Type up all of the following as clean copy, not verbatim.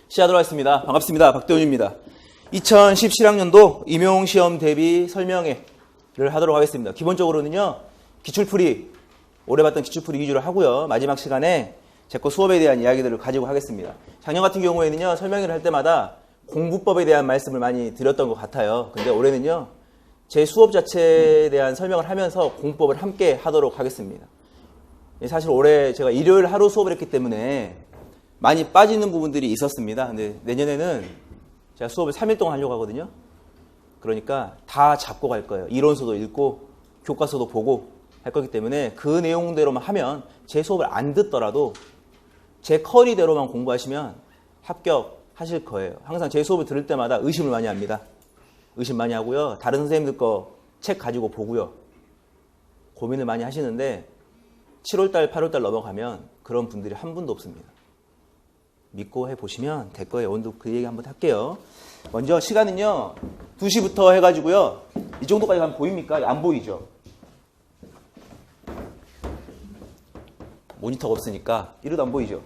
시작하도록 하겠습니다. 반갑습니다. 박도윤입니다. 2017학년도 임용시험 대비 설명회를 하도록 하겠습니다. 기본적으로는요, 기출풀이, 올해 봤던 기출풀이 위주로 하고요. 마지막 시간에 제 거 수업에 대한 이야기들을 가지고 하겠습니다. 작년 같은 경우에는요, 설명회를 할 때마다 공부법에 대한 말씀을 많이 드렸던 것 같아요. 근데 올해는요, 제 수업 자체에 대한 설명을 하면서 공부법을 함께 하도록 하겠습니다. 사실 올해 제가 일요일 하루 수업을 했기 때문에 많이 빠지는 부분들이 있었습니다. 근데 내년에는 제가 수업을 3일 동안 하려고 하거든요. 그러니까 다 잡고 갈 거예요. 이론서도 읽고 교과서도 보고 할 거기 때문에 그 내용대로만 하면 제 수업을 안 듣더라도 제 커리대로만 공부하시면 합격하실 거예요. 항상 제 수업을 들을 때마다 의심을 많이 합니다. 의심 많이 하고요. 다른 선생님들 거 책 가지고 보고요. 고민을 많이 하시는데 7월달, 8월달 넘어가면 그런 분들이 한 분도 없습니다. 믿고 해보시면 될 거예요. 오늘도 그 얘기 한번 할게요. 먼저 시간은요, 2시부터 해가지고요. 이 정도까지 가면 보입니까? 안 보이죠? 모니터가 없으니까 이래도 안 보이죠?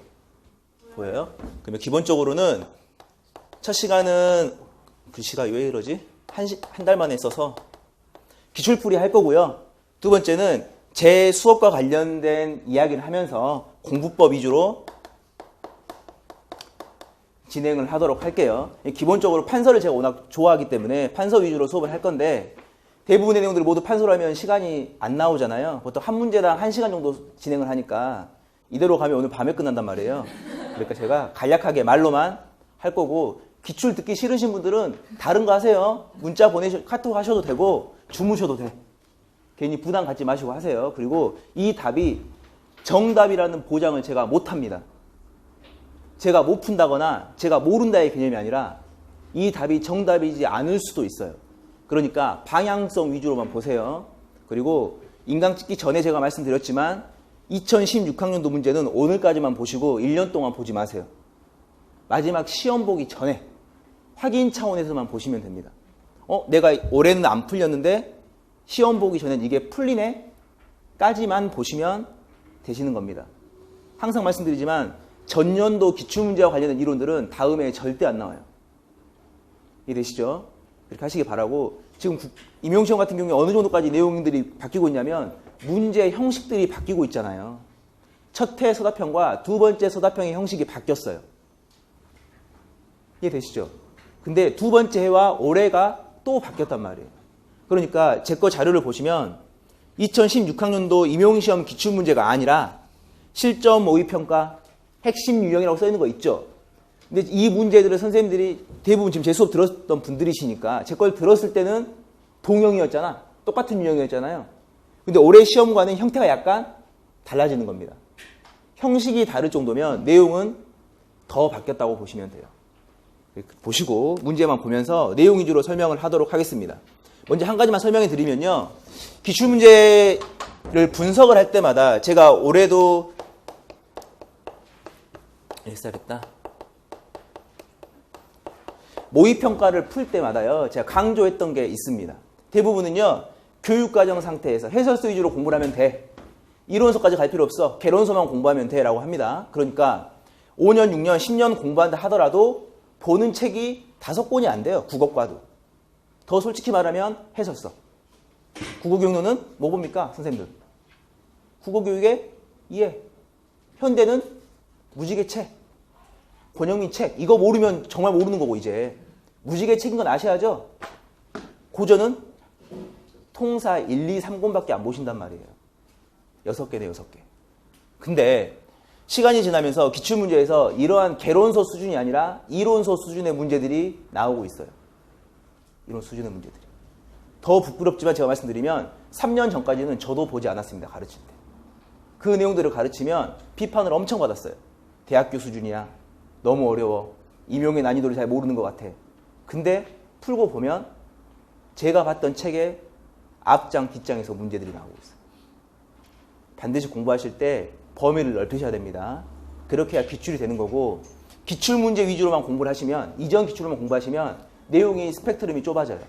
보여요? 그러면 기본적으로는 첫 시간은 글씨가 왜 이러지? 한 달 만에 써서 기출풀이 할 거고요. 두 번째는 제 수업과 관련된 이야기를 하면서 공부법 위주로 진행을 하도록 할게요. 기본적으로 판서를 제가 워낙 좋아하기 때문에 판서 위주로 수업을 할 건데 대부분의 내용들을 모두 판서로 하면 시간이 안 나오잖아요. 보통 한 문제당 1시간 정도 진행을 하니까 이대로 가면 오늘 밤에 끝난단 말이에요. 그러니까 제가 간략하게 말로만 할 거고 기출 듣기 싫으신 분들은 다른 거 하세요. 문자 카톡 하셔도 되고 주무셔도 돼. 괜히 부담 갖지 마시고 하세요. 그리고 이 답이 정답이라는 보장을 제가 못합니다. 제가 못 푼다거나 제가 모른다의 개념이 아니라 이 답이 정답이지 않을 수도 있어요. 그러니까 방향성 위주로만 보세요. 그리고 인강 찍기 전에 제가 말씀드렸지만 2016학년도 문제는 오늘까지만 보시고 1년 동안 보지 마세요. 마지막 시험 보기 전에 확인 차원에서만 보시면 됩니다. 내가 올해는 안 풀렸는데 시험 보기 전엔 이게 풀리네? 까지만 보시면 되시는 겁니다. 항상 말씀드리지만 전년도 기출문제와 관련된 이론들은 다음에 절대 안 나와요. 이해되시죠? 이렇게 하시기 바라고 지금 임용시험 같은 경우에 어느 정도까지 내용들이 바뀌고 있냐면 문제 형식들이 바뀌고 있잖아요. 첫 회 서답형과 두 번째 서답형의 형식이 바뀌었어요. 이해되시죠? 근데 두 번째 해와 올해가 또 바뀌었단 말이에요. 그러니까 제 거 자료를 보시면 2016학년도 임용시험 기출문제가 아니라 실전 모의평가 핵심 유형이라고 써있는 거 있죠. 근데 이 문제들을 선생님들이 대부분 지금 제 수업 들었던 분들이시니까 제 걸 들었을 때는 동형이었잖아. 똑같은 유형이었잖아요. 근데 올해 시험과는 형태가 약간 달라지는 겁니다. 형식이 다를 정도면 내용은 더 바뀌었다고 보시면 돼요. 보시고 문제만 보면서 내용 위주로 설명을 하도록 하겠습니다. 먼저 한 가지만 설명해 드리면요. 기출문제를 분석을 할 때마다 제가 올해도 써야겠다. 모의평가를 풀 때마다요. 제가 강조했던 게 있습니다. 대부분은요. 교육과정 상태에서 해설서 위주로 공부를 하면 돼. 이론서까지 갈 필요 없어. 개론서만 공부하면 돼. 라고 합니다. 그러니까 5년, 6년, 10년 공부한다 하더라도 보는 책이 5권이 안 돼요. 국어과도. 더 솔직히 말하면 해설서. 국어교육론은 뭐 봅니까? 선생님들. 국어교육의 이해. 현대는 무지개 책. 권영민 책. 이거 모르면 정말 모르는 거고 이제. 무지개 책인 건 아셔야죠? 고전은 통사 1, 2, 3권밖에 안 보신단 말이에요. 6개네 6개. 근데 시간이 지나면서 기출문제에서 이러한 개론서 수준이 아니라 이론서 수준의 문제들이 나오고 있어요. 이론 수준의 문제들이. 더 부끄럽지만 제가 말씀드리면 3년 전까지는 저도 보지 않았습니다. 가르칠 때. 그 내용들을 가르치면 비판을 엄청 받았어요. 대학교 수준이야. 너무 어려워. 임용의 난이도를 잘 모르는 것 같아. 근데 풀고 보면 제가 봤던 책의 앞장, 뒷장에서 문제들이 나오고 있어요. 반드시 공부하실 때 범위를 넓히셔야 됩니다. 그렇게 해야 기출이 되는 거고 기출문제 위주로만 공부를 하시면 이전 기출로만 공부하시면 내용이 스펙트럼이 좁아져요.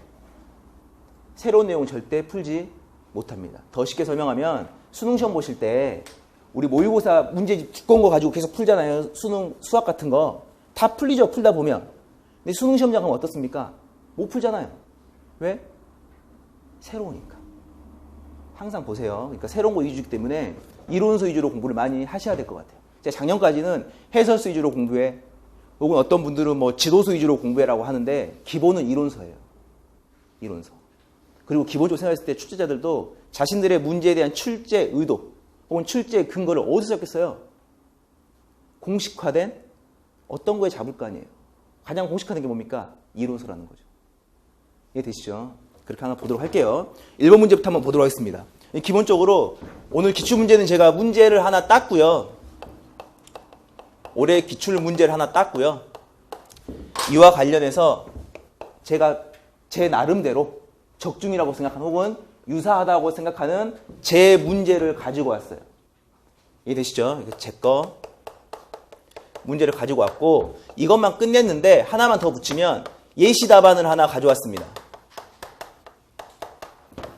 새로운 내용 절대 풀지 못합니다. 더 쉽게 설명하면 수능시험 보실 때 우리 모의고사 문제집 두꺼운 거 가지고 계속 풀잖아요. 수능, 수학 같은 거. 다 풀리죠, 풀다 보면. 근데 수능 시험장 가면 어떻습니까? 못 풀잖아요. 왜? 새로우니까. 항상 보세요. 그러니까 새로운 거 위주이기 때문에 이론서 위주로 공부를 많이 하셔야 될 것 같아요. 제가 작년까지는 해설서 위주로 공부해, 혹은 어떤 분들은 뭐 지도서 위주로 공부해라고 하는데 기본은 이론서예요. 이론서. 그리고 기본적으로 생각했을 때 출제자들도 자신들의 문제에 대한 출제 의도 혹은 출제 근거를 어디서 잡겠어요? 공식화된 어떤 거에 잡을 거 아니에요. 가장 공식화된 게 뭡니까? 이론서라는 거죠. 이해되시죠? 그렇게 하나 보도록 할게요. 1번 문제부터 한번 보도록 하겠습니다. 기본적으로 오늘 기출문제는 제가 문제를 하나 땄고요. 올해 기출문제를 하나 땄고요. 이와 관련해서 제가 제 나름대로 적중이라고 생각하는 혹은 유사하다고 생각하는 제 문제를 가지고 왔어요. 이해되시죠? 제 거 문제를 가지고 왔고 이것만 끝냈는데 하나만 더 붙이면 예시 답안을 하나 가져왔습니다.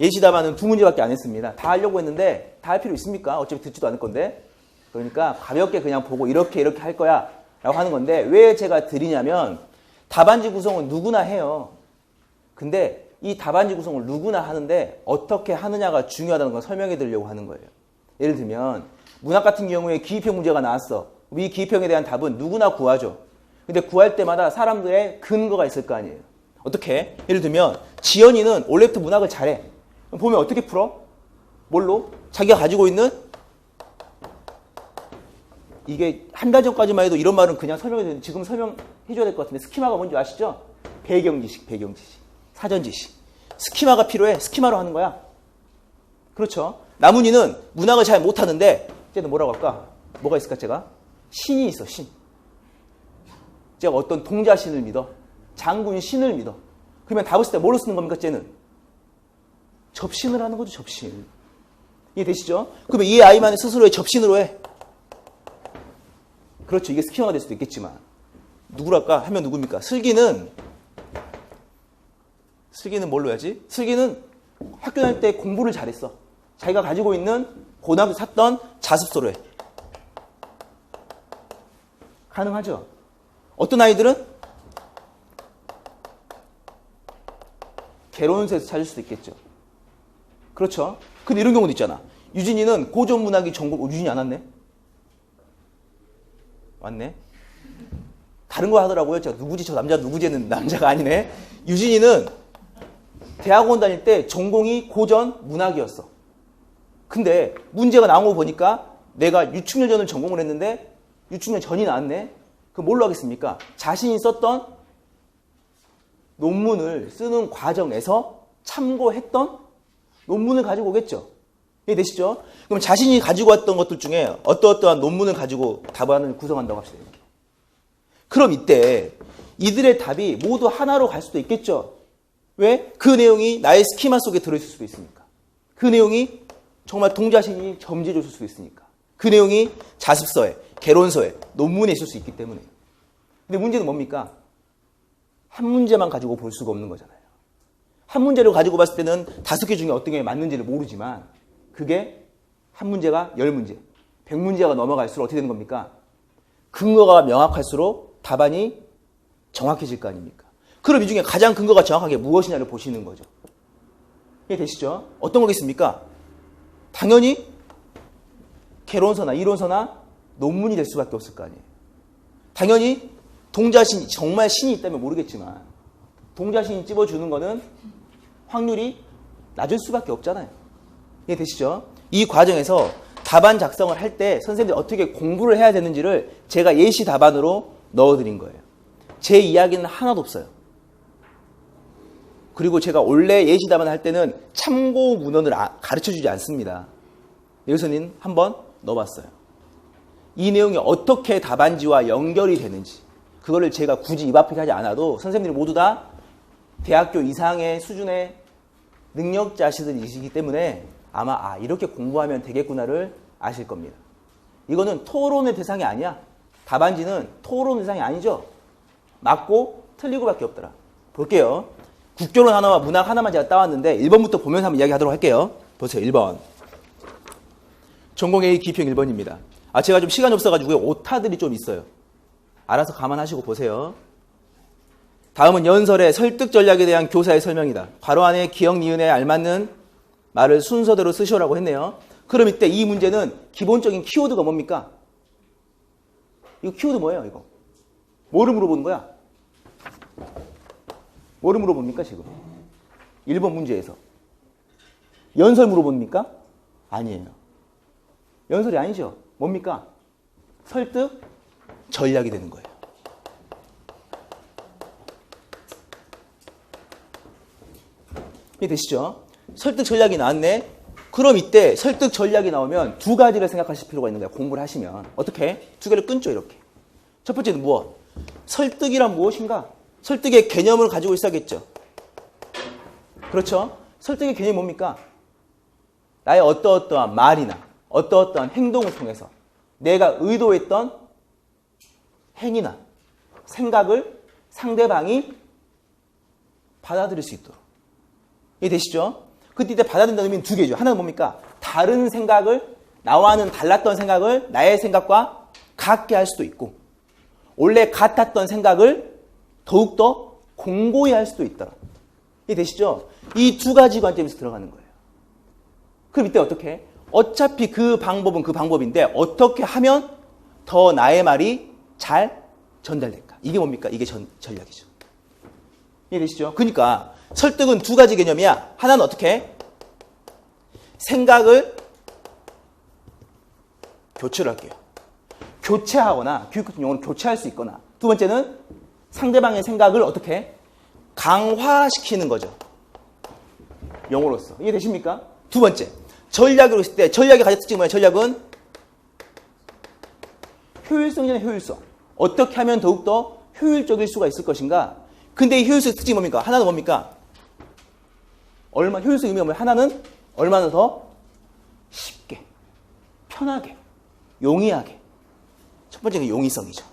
예시 답안은 2문제밖에 안 했습니다. 다 하려고 했는데 다 할 필요 있습니까? 어차피 듣지도 않을 건데. 그러니까 가볍게 그냥 보고 이렇게 할 거야 라고 하는 건데 왜 제가 드리냐면 답안지 구성은 누구나 해요. 근데 이 답안지 구성을 누구나 하는데 어떻게 하느냐가 중요하다는 걸 설명해 드리려고 하는 거예요. 예를 들면 문학 같은 경우에 기입형 문제가 나왔어. 이 기입형에 대한 답은 누구나 구하죠. 근데 구할 때마다 사람들의 근거가 있을 거 아니에요. 어떻게? 예를 들면 지연이는 원래부터 문학을 잘해. 보면 어떻게 풀어? 뭘로? 자기가 가지고 있는 이게 한 달 전까지만 해도 이런 말은 그냥 설명해 지금 설명해 줘야 될 것 같은데 스키마가 뭔지 아시죠? 배경 지식, 사전 지식. 스키마가 필요해. 스키마로 하는 거야. 그렇죠? 나문이는 문학을 잘 못하는데 쟤는 뭐라고 할까? 뭐가 있을까 제가? 신이 있어, 신. 제가 어떤 동자신을 믿어. 장군 신을 믿어. 그러면 답을 쓸 때 뭘로 쓰는 겁니까, 쟤는? 접신을 하는 거죠, 접신. 이해되시죠? 그러면 이 아이만의 스스로의 접신으로 해. 그렇죠. 이게 스키마가 될 수도 있겠지만. 누구랄까? 하면 누굽니까? 슬기는 뭘로 해야지? 슬기는 학교 다닐 때 공부를 잘했어. 자기가 가지고 있는 고등학교 샀던 자습서로 해. 가능하죠? 어떤 아이들은 개론서에서 찾을 수도 있겠죠. 그렇죠? 근데 이런 경우도 있잖아. 유진이는 고전문학이 전공, 유진이 안 왔네? 왔네? 다른 거 하더라고요. 저 누구지? 저 남자 누구지? 는 남자가 아니네. 유진이는 대학원 다닐 때 전공이 고전 문학이었어. 근데 문제가 나온 거 보니까 내가 유충년 전을 전공을 했는데 유충년 전이 나왔네? 그럼 뭘로 하겠습니까? 자신이 썼던 논문을 쓰는 과정에서 참고했던 논문을 가지고 오겠죠. 이해되시죠? 그럼 자신이 가지고 왔던 것들 중에 어떠한 논문을 가지고 답안을 구성한다고 합시다. 이렇게. 그럼 이때 이들의 답이 모두 하나로 갈 수도 있겠죠. 왜? 그 내용이 나의 스키마 속에 들어있을 수도 있으니까. 그 내용이 정말 동자신이 점지해 줬을 수도 있으니까. 그 내용이 자습서에, 개론서에, 논문에 있을 수 있기 때문에. 근데 문제는 뭡니까? 한 문제만 가지고 볼 수가 없는 거잖아요. 한 문제를 가지고 봤을 때는 5개 중에 어떤 게 맞는지를 모르지만 그게 한 문제가 10문제, 100문제가 넘어갈수록 어떻게 되는 겁니까? 근거가 명확할수록 답안이 정확해질 거 아닙니까? 그럼 이 중에 가장 근거가 정확한 게 무엇이냐를 보시는 거죠. 이해되시죠? 어떤 거겠습니까? 당연히 개론서나 이론서나 논문이 될 수밖에 없을 거 아니에요. 당연히 동자신이 정말 신이 있다면 모르겠지만 동자신이 찝어주는 거는 확률이 낮을 수밖에 없잖아요. 이해되시죠? 이 과정에서 답안 작성을 할 때 선생님들이 어떻게 공부를 해야 되는지를 제가 예시 답안으로 넣어드린 거예요. 제 이야기는 하나도 없어요. 그리고 제가 원래 예시 답안을 할 때는 참고 문헌을 가르쳐주지 않습니다. 여기서는 한번 넣어봤어요. 이 내용이 어떻게 답안지와 연결이 되는지 그거를 제가 굳이 입 아프게 하지 않아도 선생님들이 모두 다 대학교 이상의 수준의 능력자시들이시기 때문에 아마 이렇게 공부하면 되겠구나를 아실 겁니다. 이거는 토론의 대상이 아니야. 답안지는 토론 대상이 아니죠. 맞고 틀리고밖에 없더라. 볼게요. 국교론 하나와 문학 하나만 제가 따왔는데 1번부터 보면서 한번 이야기하도록 할게요. 보세요. 1번. 전공 A 기평 1번입니다. 제가 좀 시간이 없어가지고 오타들이 좀 있어요. 알아서 감안하시고 보세요. 다음은 연설의 설득 전략에 대한 교사의 설명이다. 괄호 안에 기억, 니은에 알맞는 말을 순서대로 쓰시오라고 했네요. 그럼 이때 이 문제는 기본적인 키워드가 뭡니까? 이거 키워드 뭐예요, 이거? 뭐를 물어보는 거야? 뭐를 물어봅니까, 지금? 1번 문제에서. 연설 물어봅니까? 아니에요. 연설이 아니죠. 뭡니까? 설득 전략이 되는 거예요. 이해되시죠? 설득 전략이 나왔네. 그럼 이때 설득 전략이 나오면 두 가지를 생각하실 필요가 있는 거예요. 공부를 하시면. 어떻게? 두 개를 끊죠, 이렇게. 첫 번째는 무엇? 설득이란 무엇인가? 설득의 개념을 가지고 있어야겠죠. 그렇죠? 설득의 개념이 뭡니까? 나의 어떠어떠한 말이나 어떠어떠한 행동을 통해서 내가 의도했던 행위나 생각을 상대방이 받아들일 수 있도록. 이해되시죠? 그때 받아들인다는 의미는 두 개죠. 하나는 뭡니까? 다른 생각을, 나와는 달랐던 생각을 나의 생각과 같게 할 수도 있고, 원래 같았던 생각을 더욱더 공고히 할 수도 있다. 이해되시죠? 이 두 가지 관점에서 들어가는 거예요. 그럼 이때 어떻게 해? 어차피 그 방법은 그 방법인데 어떻게 하면 더 나의 말이 잘 전달될까? 이게 뭡니까? 이게 전략이죠. 이해되시죠? 그러니까 설득은 두 가지 개념이야. 하나는 어떻게 해? 생각을 교체를 할게요. 교체하거나 교육 같은 용어는 교체할 수 있거나, 두 번째는 상대방의 생각을 어떻게 해? 강화시키는 거죠. 용어로서. 이해되십니까? 두 번째, 전략으로 했을 때 전략의 가장 특징이 뭐예요? 전략은 효율성이잖아요. 효율성. 어떻게 하면 더욱더 효율적일 수가 있을 것인가? 근데 이 효율성의 특징이 뭡니까? 하나는 뭡니까? 효율성의 의미가 뭐예요? 하나는 얼마나 더 쉽게, 편하게, 용이하게. 첫 번째는 용이성이죠.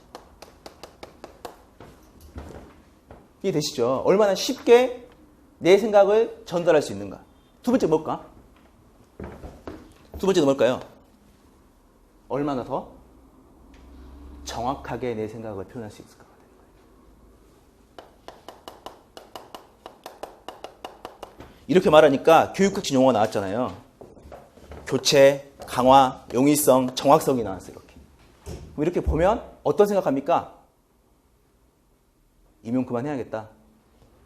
이해되시죠? 얼마나 쉽게 내 생각을 전달할 수 있는가. 두 번째 뭘까? 두 번째는 뭘까요? 얼마나 더 정확하게 내 생각을 표현할 수 있을까. 이렇게 말하니까 교육학적 용어가 나왔잖아요. 교체, 강화, 용이성, 정확성이 나왔어요. 이렇게 보면 어떤 생각합니까? 임용 그만해야겠다.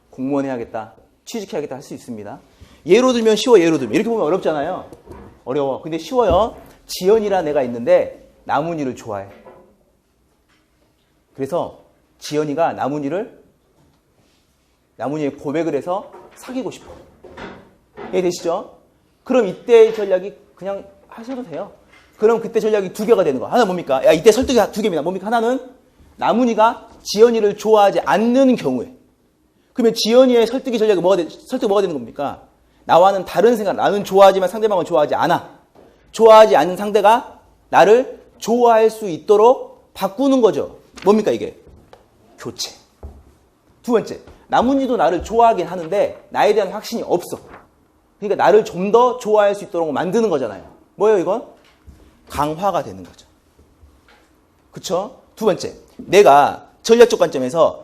공무원 해야겠다. 취직해야겠다 할 수 있습니다. 예로 들면 쉬워, 예로 들면. 이렇게 보면 어렵잖아요. 어려워. 근데 쉬워요. 지연이라는 애가 있는데 나문희를 좋아해. 그래서 지연이가 나문희의 고백을 해서 사귀고 싶어. 이해되시죠? 그럼 이때 전략이 그냥 하셔도 돼요. 그럼 그때 전략이 두 개가 되는 거. 하나 뭡니까? 야, 이때 설득이 두 개입니다. 뭡니까? 하나는 나문희가 지연이를 좋아하지 않는 경우에. 그러면 지연이의 설득의 전략이 뭐가 되는 겁니까? 나와는 다른 생각, 나는 좋아하지만 상대방은 좋아하지 않아. 좋아하지 않는 상대가 나를 좋아할 수 있도록 바꾸는 거죠. 뭡니까 이게? 교체. 두 번째, 나문희도 나를 좋아하긴 하는데 나에 대한 확신이 없어. 그러니까 나를 좀 더 좋아할 수 있도록 만드는 거잖아요. 뭐예요 이건? 강화가 되는 거죠. 그쵸? 두 번째, 내가 전략적 관점에서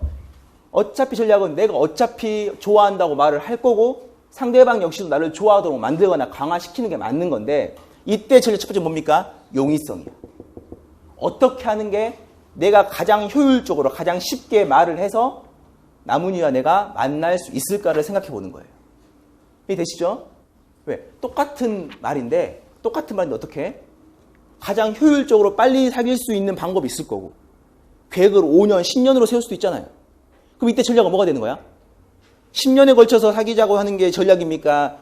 어차피 전략은 내가 어차피 좋아한다고 말을 할 거고 상대방 역시도 나를 좋아하도록 만들거나 강화시키는 게 맞는 건데, 이때 전략 첫 번째 뭡니까? 용이성이에요. 어떻게 하는 게 내가 가장 효율적으로 가장 쉽게 말을 해서 나문희와 내가 만날 수 있을까를 생각해 보는 거예요. 이해되시죠? 왜? 똑같은 말인데 어떻게 해? 가장 효율적으로 빨리 사귈 수 있는 방법이 있을 거고, 계획을 5년, 10년으로 세울 수도 있잖아요. 그럼 이때 전략은 뭐가 되는 거야? 10년에 걸쳐서 사귀자고 하는 게 전략입니까?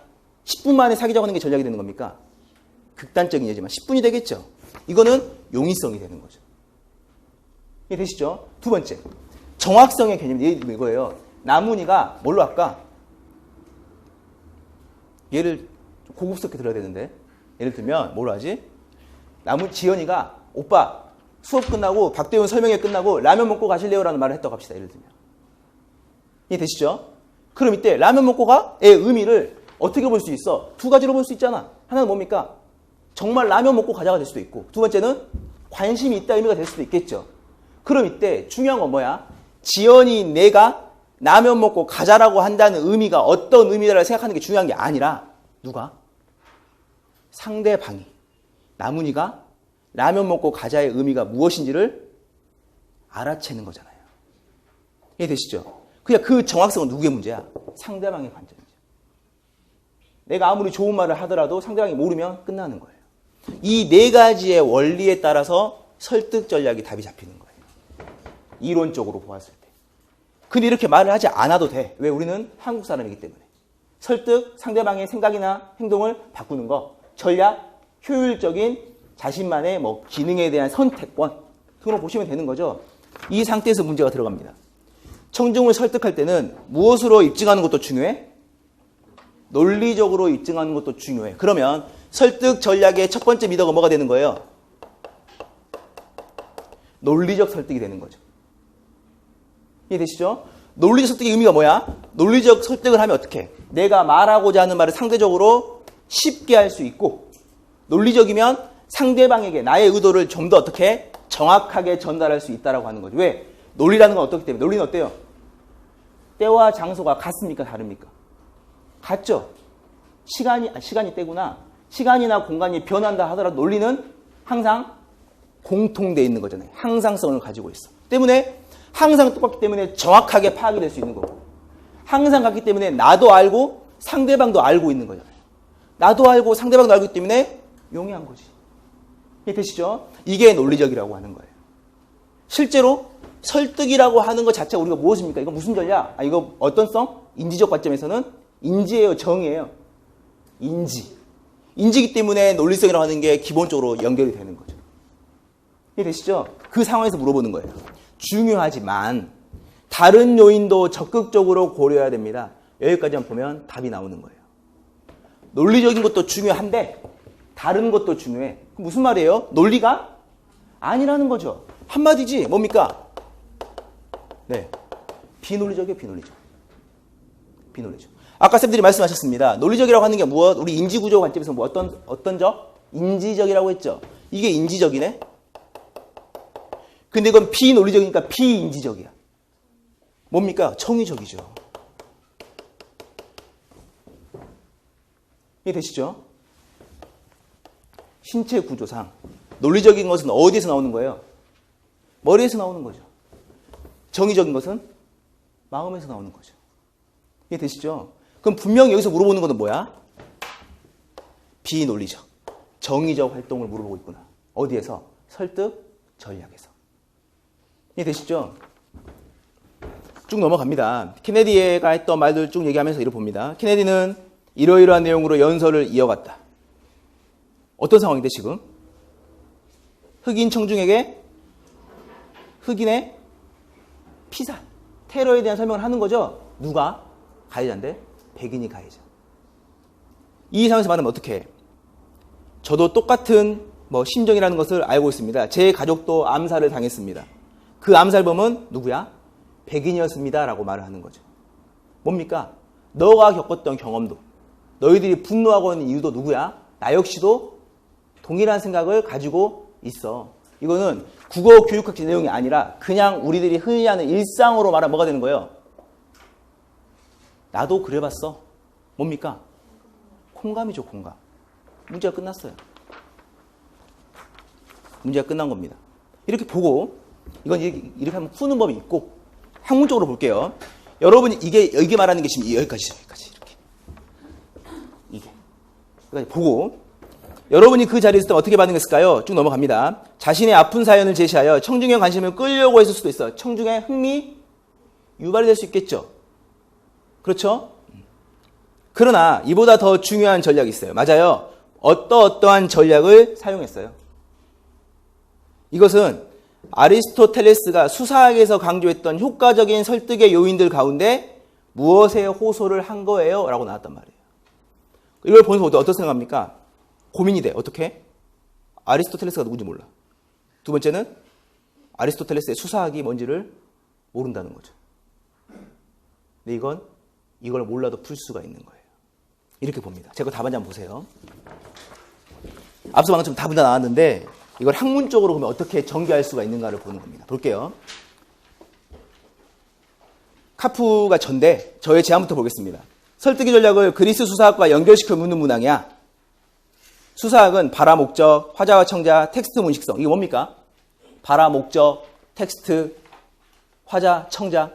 10분 만에 사귀자고 하는 게 전략이 되는 겁니까? 극단적인 예지만 10분이 되겠죠. 이거는 용이성이 되는 거죠. 이해되시죠? 두 번째, 정확성의 개념이 이거예요. 나문희가 뭘로 할까? 얘를 고급스럽게 들어야 되는데, 예를 들면 뭐로 하지? 지연이가 오빠 수업 끝나고 박대훈 설명회 끝나고 라면 먹고 가실래요? 라는 말을 했다고 합시다. 예를 들면. 이해되시죠? 그럼 이때 라면 먹고 가의 의미를 어떻게 볼 수 있어? 두 가지로 볼 수 있잖아. 하나는 뭡니까? 정말 라면 먹고 가자가 될 수도 있고, 두 번째는 관심이 있다 의미가 될 수도 있겠죠. 그럼 이때 중요한 건 뭐야? 지연이 내가 라면 먹고 가자라고 한다는 의미가 어떤 의미라고 생각하는 게 중요한 게 아니라 누가? 상대방이 나문이가 라면 먹고 가자의 의미가 무엇인지를 알아채는 거잖아요. 이해되시죠? 그냥 그 정확성은 누구의 문제야? 상대방의 관점이죠. 내가 아무리 좋은 말을 하더라도 상대방이 모르면 끝나는 거예요. 이 네 가지의 원리에 따라서 설득 전략이 답이 잡히는 거예요. 이론적으로 보았을 때. 근데 이렇게 말을 하지 않아도 돼. 왜? 우리는 한국 사람이기 때문에. 설득, 상대방의 생각이나 행동을 바꾸는 거, 전략, 효율적인 자신만의 뭐 기능에 대한 선택권, 그걸 보시면 되는 거죠. 이 상태에서 문제가 들어갑니다. 청중을 설득할 때는 무엇으로 입증하는 것도 중요해? 논리적으로 입증하는 것도 중요해. 그러면 설득 전략의 첫 번째 미덕은 뭐가 되는 거예요? 논리적 설득이 되는 거죠. 이해되시죠? 논리적 설득의 의미가 뭐야? 논리적 설득을 하면 어떻게 해? 내가 말하고자 하는 말을 상대적으로 쉽게 할 수 있고, 논리적이면 상대방에게 나의 의도를 좀 더 어떻게 정확하게 전달할 수 있다라고 하는 거죠. 왜? 논리라는 건 어떻기 때문에. 논리는 어때요? 때와 장소가 같습니까? 다릅니까? 같죠? 시간이 때구나. 시간이나 공간이 변한다 하더라도 논리는 항상 공통되어 있는 거잖아요. 항상성을 가지고 있어. 때문에 항상 똑같기 때문에 정확하게 파악이 될 수 있는 거고, 항상 같기 때문에 나도 알고 상대방도 알고 있는 거잖아요. 나도 알고 상대방도 알고 있기 때문에 용이한 거지. 이해 되시죠? 이게 논리적이라고 하는 거예요. 실제로 설득이라고 하는 것 자체가 우리가 무엇입니까? 이거 무슨 전략? 이거 어떤 성? 인지적 관점에서는 인지예요, 정이에요. 인지이기 때문에 논리성이라고 하는 게 기본적으로 연결이 되는 거죠. 이해 되시죠? 그 상황에서 물어보는 거예요. 중요하지만 다른 요인도 적극적으로 고려해야 됩니다. 여기까지만 보면 답이 나오는 거예요. 논리적인 것도 중요한데 다른 것도 중요해. 무슨 말이에요? 논리가 아니라는 거죠. 한마디지 뭡니까? 네, 비논리적이에요. 비논리적. 아까 쌤들이 말씀하셨습니다. 논리적이라고 하는 게 무엇? 우리 인지구조 관점에서 뭐 어떤 적? 인지적이라고 했죠. 이게 인지적이네. 근데 이건 비논리적이니까 비인지적이야. 뭡니까? 청의적이죠. 이해 되시죠? 신체 구조상 논리적인 것은 어디에서 나오는 거예요? 머리에서 나오는 거죠. 정의적인 것은 마음에서 나오는 거죠. 이해 되시죠? 그럼 분명히 여기서 물어보는 것은 뭐야? 비논리적, 정의적 활동을 물어보고 있구나. 어디에서? 설득 전략에서. 이해 되시죠? 쭉 넘어갑니다. 케네디가 했던 말들 쭉 얘기하면서 이렇게 봅니다. 케네디는 이러이러한 내용으로 연설을 이어갔다. 어떤 상황인데 지금? 흑인 청중에게 흑인의 피살, 테러에 대한 설명을 하는 거죠. 누가? 가해자인데 백인이 가해자. 이 상황에서 말하면 어떻게 해? 저도 똑같은 심정이라는 것을 알고 있습니다. 제 가족도 암살을 당했습니다. 그 암살범은 누구야? 백인이었습니다. 라고 말을 하는 거죠. 뭡니까? 너가 겪었던 경험도, 너희들이 분노하고 있는 이유도 누구야? 나 역시도 동일한 생각을 가지고 있어. 이거는 국어 교육학적 내용이 아니라 그냥 우리들이 흔히 하는 일상으로 말하면 뭐가 되는 거예요? 나도 그래봤어. 뭡니까? 공감이죠, 공감. 문제가 끝났어요. 문제가 끝난 겁니다. 이렇게 보고, 이건 이렇게 하면 푸는 법이 있고, 학문적으로 볼게요. 여러분이 이게 말하는 게 지금 여기까지죠, 여기까지. 이렇게. 이게. 여기까지 보고, 여러분이 그 자리에 있을 때 어떻게 반응했을까요? 쭉 넘어갑니다. 자신의 아픈 사연을 제시하여 청중의 관심을 끌려고 했을 수도 있어요. 청중의 흥미 유발이 될 수 있겠죠. 그렇죠? 그러나 이보다 더 중요한 전략이 있어요. 맞아요. 어떠한 전략을 사용했어요. 이것은 아리스토텔레스가 수사학에서 강조했던 효과적인 설득의 요인들 가운데 무엇에 호소를 한 거예요? 라고 나왔단 말이에요. 이걸 보면서 어떻게 생각합니까? 고민이 돼. 어떻게? 아리스토텔레스가 누군지 몰라. 두 번째는 아리스토텔레스의 수사학이 뭔지를 모른다는 거죠. 근데 이걸 몰라도 풀 수가 있는 거예요. 이렇게 봅니다. 제가 답안지 한번 보세요. 앞서 방금 답은 다 나왔는데 이걸 학문적으로 보면 어떻게 전개할 수가 있는가를 보는 겁니다. 볼게요. 카프가 전데 저의 제안부터 보겠습니다. 설득의 전략을 그리스 수사학과 연결시켜 묻는 문항이야. 수사학은 발화 목적, 화자와 청자, 텍스트 문식성. 이게 뭡니까? 발화 목적, 텍스트, 화자, 청자.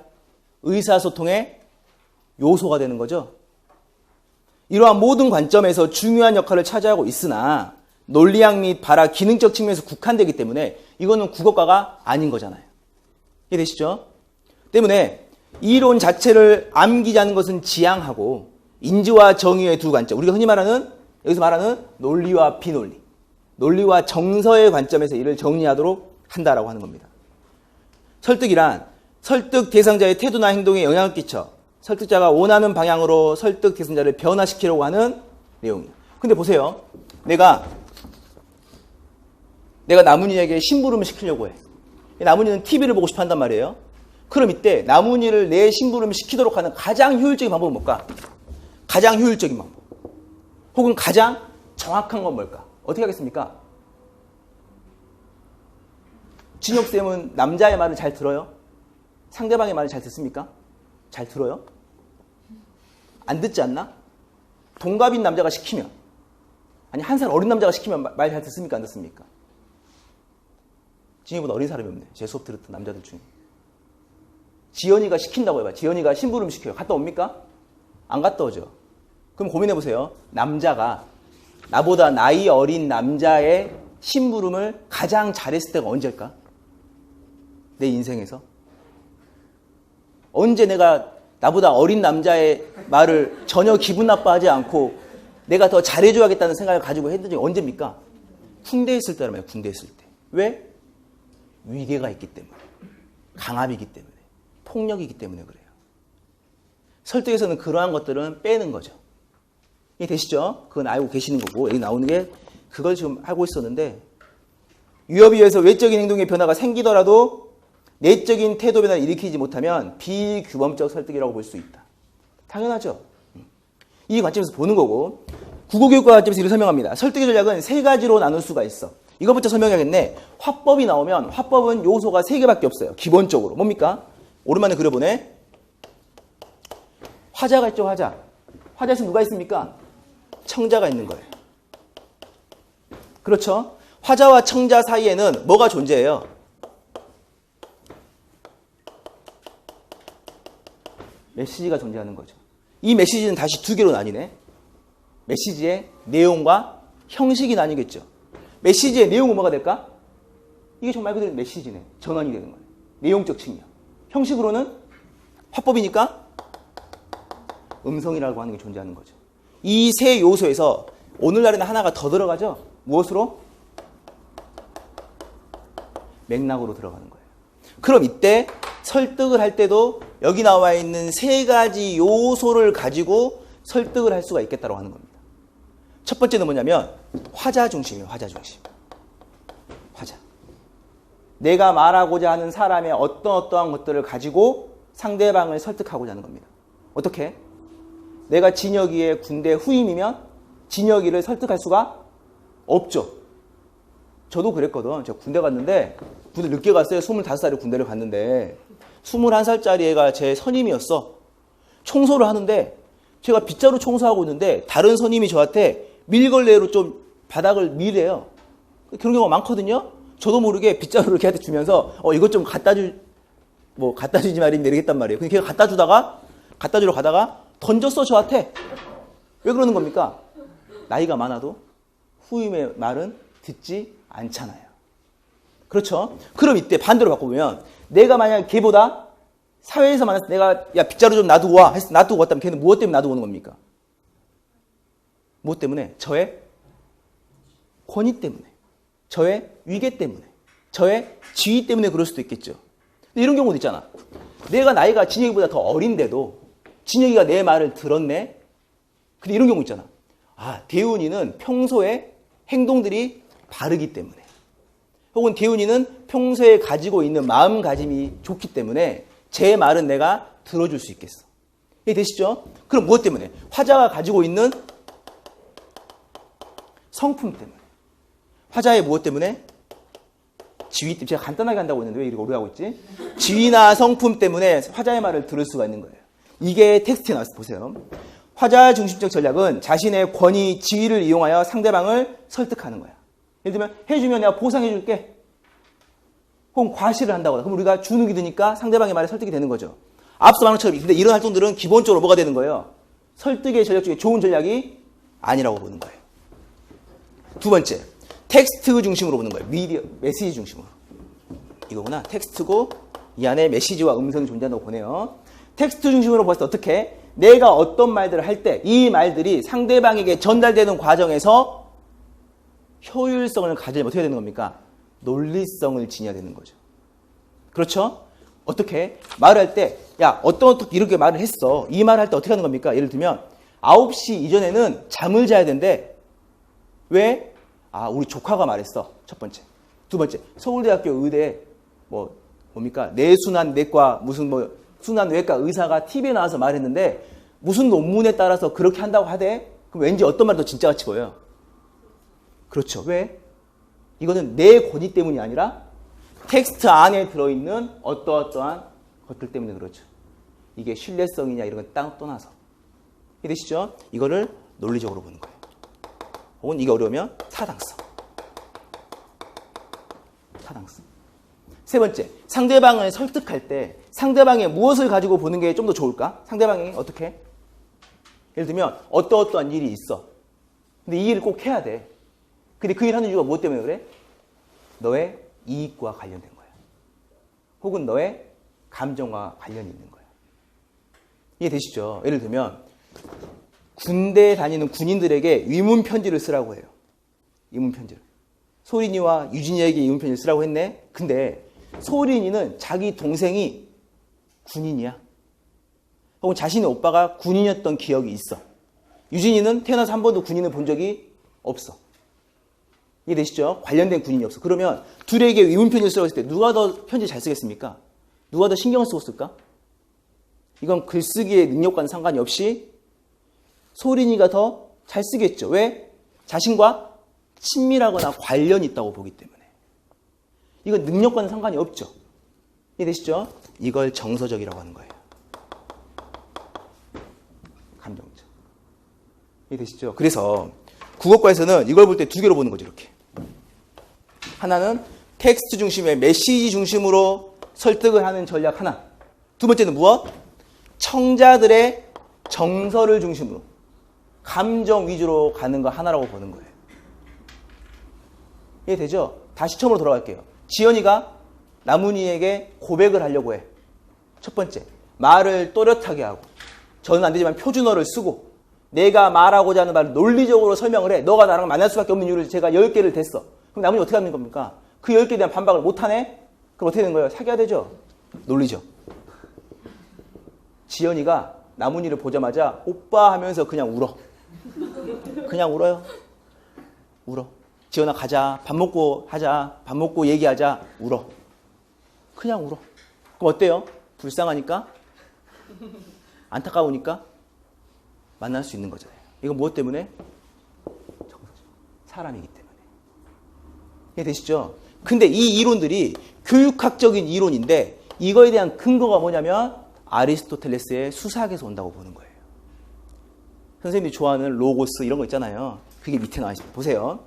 의사소통의 요소가 되는 거죠. 이러한 모든 관점에서 중요한 역할을 차지하고 있으나 논리학 및 발화 기능적 측면에서 국한되기 때문에 이거는 국어과가 아닌 거잖아요. 이해되시죠? 때문에 이론 자체를 암기자는 것은 지향하고 인지와 정의의 두 관점, 우리가 흔히 말하는 여기서 말하는 논리와 비논리, 논리와 정서의 관점에서 이를 정리하도록 한다라고 하는 겁니다. 설득이란 설득 대상자의 태도나 행동에 영향을 끼쳐 설득자가 원하는 방향으로 설득 대상자를 변화시키려고 하는 내용이에요. 근데 보세요. 내가 나문이에게 심부름을 시키려고 해. 나문이는 TV를 보고 싶어 한단 말이에요. 그럼 이때 나문이를 내 심부름을 시키도록 하는 가장 효율적인 방법은 뭘까? 가장 효율적인 방법. 혹은 가장 정확한 건 뭘까? 어떻게 하겠습니까? 진혁쌤은 남자의 말을 잘 들어요? 상대방의 말을 잘 듣습니까? 잘 들어요? 안 듣지 않나? 동갑인 남자가 시키면, 아니 한 살 어린 남자가 시키면 말 잘 듣습니까? 안 듣습니까? 진혁보다 어린 사람이 없네. 제 수업 들었던 남자들 중에. 지연이가 시킨다고 해봐. 지연이가 심부름 시켜요. 갔다 옵니까? 안 갔다 오죠. 그럼 고민해보세요. 남자가 나보다 나이 어린 남자의 심부름을 가장 잘했을 때가 언제일까? 내 인생에서. 언제 내가 나보다 어린 남자의 말을 전혀 기분 나빠하지 않고 내가 더 잘해줘야겠다는 생각을 가지고 했던 적이 언제입니까? 군대에 있을 때란 말이에요. 군대에 있을 때. 왜? 위계가 있기 때문에. 강압이기 때문에. 폭력이기 때문에 그래요. 설득에서는 그러한 것들은 빼는 거죠. 이해 되시죠? 그건 알고 계시는 거고, 여기 나오는 게 그걸 지금 하고 있었는데, 위협에 의해서 외적인 행동의 변화가 생기더라도 내적인 태도 변화를 일으키지 못하면 비규범적 설득이라고 볼 수 있다. 당연하죠. 이 관점에서 보는 거고, 국어교육과 관점에서 이렇게 설명합니다. 설득의 전략은 세 가지로 나눌 수가 있어. 이것부터 설명해야겠네. 화법이 나오면 화법은 요소가 세 개밖에 없어요. 기본적으로. 뭡니까? 오랜만에 그려보네. 화자가 있죠, 화자. 화자에서 누가 있습니까? 청자가 있는 거예요. 그렇죠? 화자와 청자 사이에는 뭐가 존재해요? 메시지가 존재하는 거죠. 이 메시지는 다시 두 개로 나뉘네. 메시지의 내용과 형식이 나뉘겠죠. 메시지의 내용은 뭐가 될까? 이게 정말 그대로 메시지네. 전환이 되는 거예요. 내용적 측면. 형식으로는 화법이니까 음성이라고 하는 게 존재하는 거죠. 이 세 요소에서 오늘날에는 하나가 더 들어가죠. 무엇으로? 맥락으로 들어가는 거예요. 그럼 이때 설득을 할 때도 여기 나와 있는 세 가지 요소를 가지고 설득을 할 수가 있겠다고 하는 겁니다. 첫 번째는 뭐냐면 화자 중심이에요. 화자 중심. 화자. 내가 말하고자 하는 사람의 어떠한 것들을 가지고 상대방을 설득하고자 하는 겁니다. 어떻게? 내가 진혁이의 군대 후임이면 진혁이를 설득할 수가 없죠. 저도 그랬거든. 제가 군대 갔는데, 군대 늦게 갔어요. 25살에 군대를 갔는데 21살짜리 애가 제 선임이었어. 청소를 하는데 제가 빗자루 청소하고 있는데 다른 선임이 저한테 밀걸레로 좀 바닥을 미래요. 그런 경우가 많거든요. 저도 모르게 빗자루를 걔한테 주면서 이것 좀 갖다 주지 말입니다 이러겠단 말이에요. 근데 걔가 갖다 주러 가다가 던졌어 저한테. 왜 그러는 겁니까? 나이가 많아도 후임의 말은 듣지 않잖아요. 그렇죠? 그럼 이때 반대로 바꿔보면 내가 만약 걔보다 사회에서 만났을 때 내가 야 빗자루 좀 놔두고 와 해서 놔두고 왔다면 걔는 무엇 때문에 놔두고 오는 겁니까? 무엇 때문에? 저의 권위 때문에, 저의 위계 때문에, 저의 지위 때문에 그럴 수도 있겠죠. 근데 이런 경우도 있잖아. 내가 나이가 진혁이보다 더 어린데도 진혁이가 내 말을 들었네. 근데 이런 경우 있잖아. 대훈이는 평소에 행동들이 바르기 때문에, 혹은 대훈이는 평소에 가지고 있는 마음가짐이 좋기 때문에 제 말은 내가 들어줄 수 있겠어. 이해되시죠? 그럼 무엇 때문에? 화자가 가지고 있는 성품 때문에. 화자의 무엇 때문에? 지위, 제가 간단하게 한다고 했는데 왜 이렇게 오래 하고 있지? 지위나 성품 때문에 화자의 말을 들을 수가 있는 거예요. 이게 텍스트에 나와서 보세요. 화자 중심적 전략은 자신의 권위, 지위를 이용하여 상대방을 설득하는 거야. 예를 들면 해주면 내가 보상해줄게. 혹은 과시를 한다거나. 그럼 우리가 주눅이 드니까 상대방의 말에 설득이 되는 거죠. 앞서 말한 것처럼. 근데 이런 활동들은 기본적으로 뭐가 되는 거예요? 설득의 전략 중에 좋은 전략이 아니라고 보는 거예요. 두 번째, 텍스트 중심으로 보는 거예요. 미디어, 메시지 중심으로. 이거구나. 텍스트고 이 안에 메시지와 음성이 존재한다고 보네요. 텍스트 중심으로 봤을 때 어떻게? 내가 어떤 말들을 할 때 이 말들이 상대방에게 전달되는 과정에서 효율성을 가지려면 어떻게 되는 겁니까? 논리성을 지녀야 되는 거죠. 그렇죠? 어떻게? 말을 할 때, 야, 어떻게 이렇게 말을 했어. 이 말을 할 때 어떻게 하는 겁니까? 예를 들면, 9시 이전에는 잠을 자야 된대. 왜? 아, 우리 조카가 말했어. 첫 번째. 두 번째, 서울대학교 의대, 뭡니까? 내순환 내과, 순환외과 의사가 TV에 나와서 말했는데, 무슨 논문에 따라서 그렇게 한다고 하대? 그럼 왠지 어떤 말도 진짜 같이 보여요. 그렇죠. 왜? 이거는 내 권위 때문이 아니라 텍스트 안에 들어있는 어떠한 것들 때문에 그렇죠. 이게 신뢰성이냐 이런 건 딱 떠나서. 이해되시죠? 이거를 논리적으로 보는 거예요. 혹은 이게 어려우면 타당성. 세 번째, 상대방을 설득할 때 상대방의 무엇을 가지고 보는 게 좀 더 좋을까? 상대방이 어떻게? 예를 들면 어떠한 일이 있어. 근데 이 일을 꼭 해야 돼. 근데 그 일 하는 이유가 무엇 때문에 그래? 너의 이익과 관련된 거야. 혹은 너의 감정과 관련이 있는 거야. 이해되시죠? 예를 들면 군대에 다니는 군인들에게 위문 편지를 쓰라고 해요. 위문 편지를. 소린이와 유진이에게 위문 편지를 쓰라고 했네. 근데 소린이는 자기 동생이 군인이야. 혹은 자신의 오빠가 군인이었던 기억이 있어. 유진이는 태어나서 한 번도 군인을 본 적이 없어. 이해되시죠? 관련된 군인이 없어. 그러면 둘에게 위문 편지를 쓰라고 했을 때 누가 더 편지 잘 쓰겠습니까? 누가 더 신경을 쓰고 쓸까? 이건 글쓰기의 능력과는 상관이 없이 소린이가 더 잘 쓰겠죠. 왜? 자신과 친밀하거나 관련이 있다고 보기 때문에. 이건 능력과는 상관이 없죠. 이해되시죠? 이걸 정서적이라고 하는 거예요. 감정적. 이해되시죠? 그래서 국어과에서는 이걸 볼 때 두 개로 보는 거죠. 이렇게. 하나는 텍스트 중심의 메시지 중심으로 설득을 하는 전략 하나. 두 번째는 무엇? 청자들의 정서를 중심으로 감정 위주로 가는 거 하나라고 보는 거예요. 이해되죠? 다시 처음으로 돌아갈게요. 지연이가 나문희에게 고백을 하려고 해. 첫 번째, 말을 또렷하게 하고 저는 안 되지만 표준어를 쓰고 내가 말하고자 하는 말을 논리적으로 설명을 해. 너가 나랑 만날 수밖에 없는 이유를 제가 10개를 댔어. 그럼 나문희 어떻게 하는 겁니까? 그 10개에 대한 반박을 못하네? 그럼 어떻게 되는 거예요? 사귀어야 되죠? 논리죠. 지연이가 나문희를 보자마자 오빠 하면서 그냥 울어. 그냥 울어요. 울어. 지연아 가자. 밥 먹고 하자. 밥 먹고 얘기하자. 울어. 그냥 울어. 그럼 어때요? 불쌍하니까? 안타까우니까? 만날 수 있는 거잖아요. 이건 무엇 때문에? 사람이기 때문에. 이해되시죠? 근데 이 이론들이 교육학적인 이론인데 이거에 대한 근거가 뭐냐면 아리스토텔레스의 수사학에서 온다고 보는 거예요. 선생님이 좋아하는 로고스 이런 거 있잖아요. 그게 밑에 나와 있습니다. 보세요.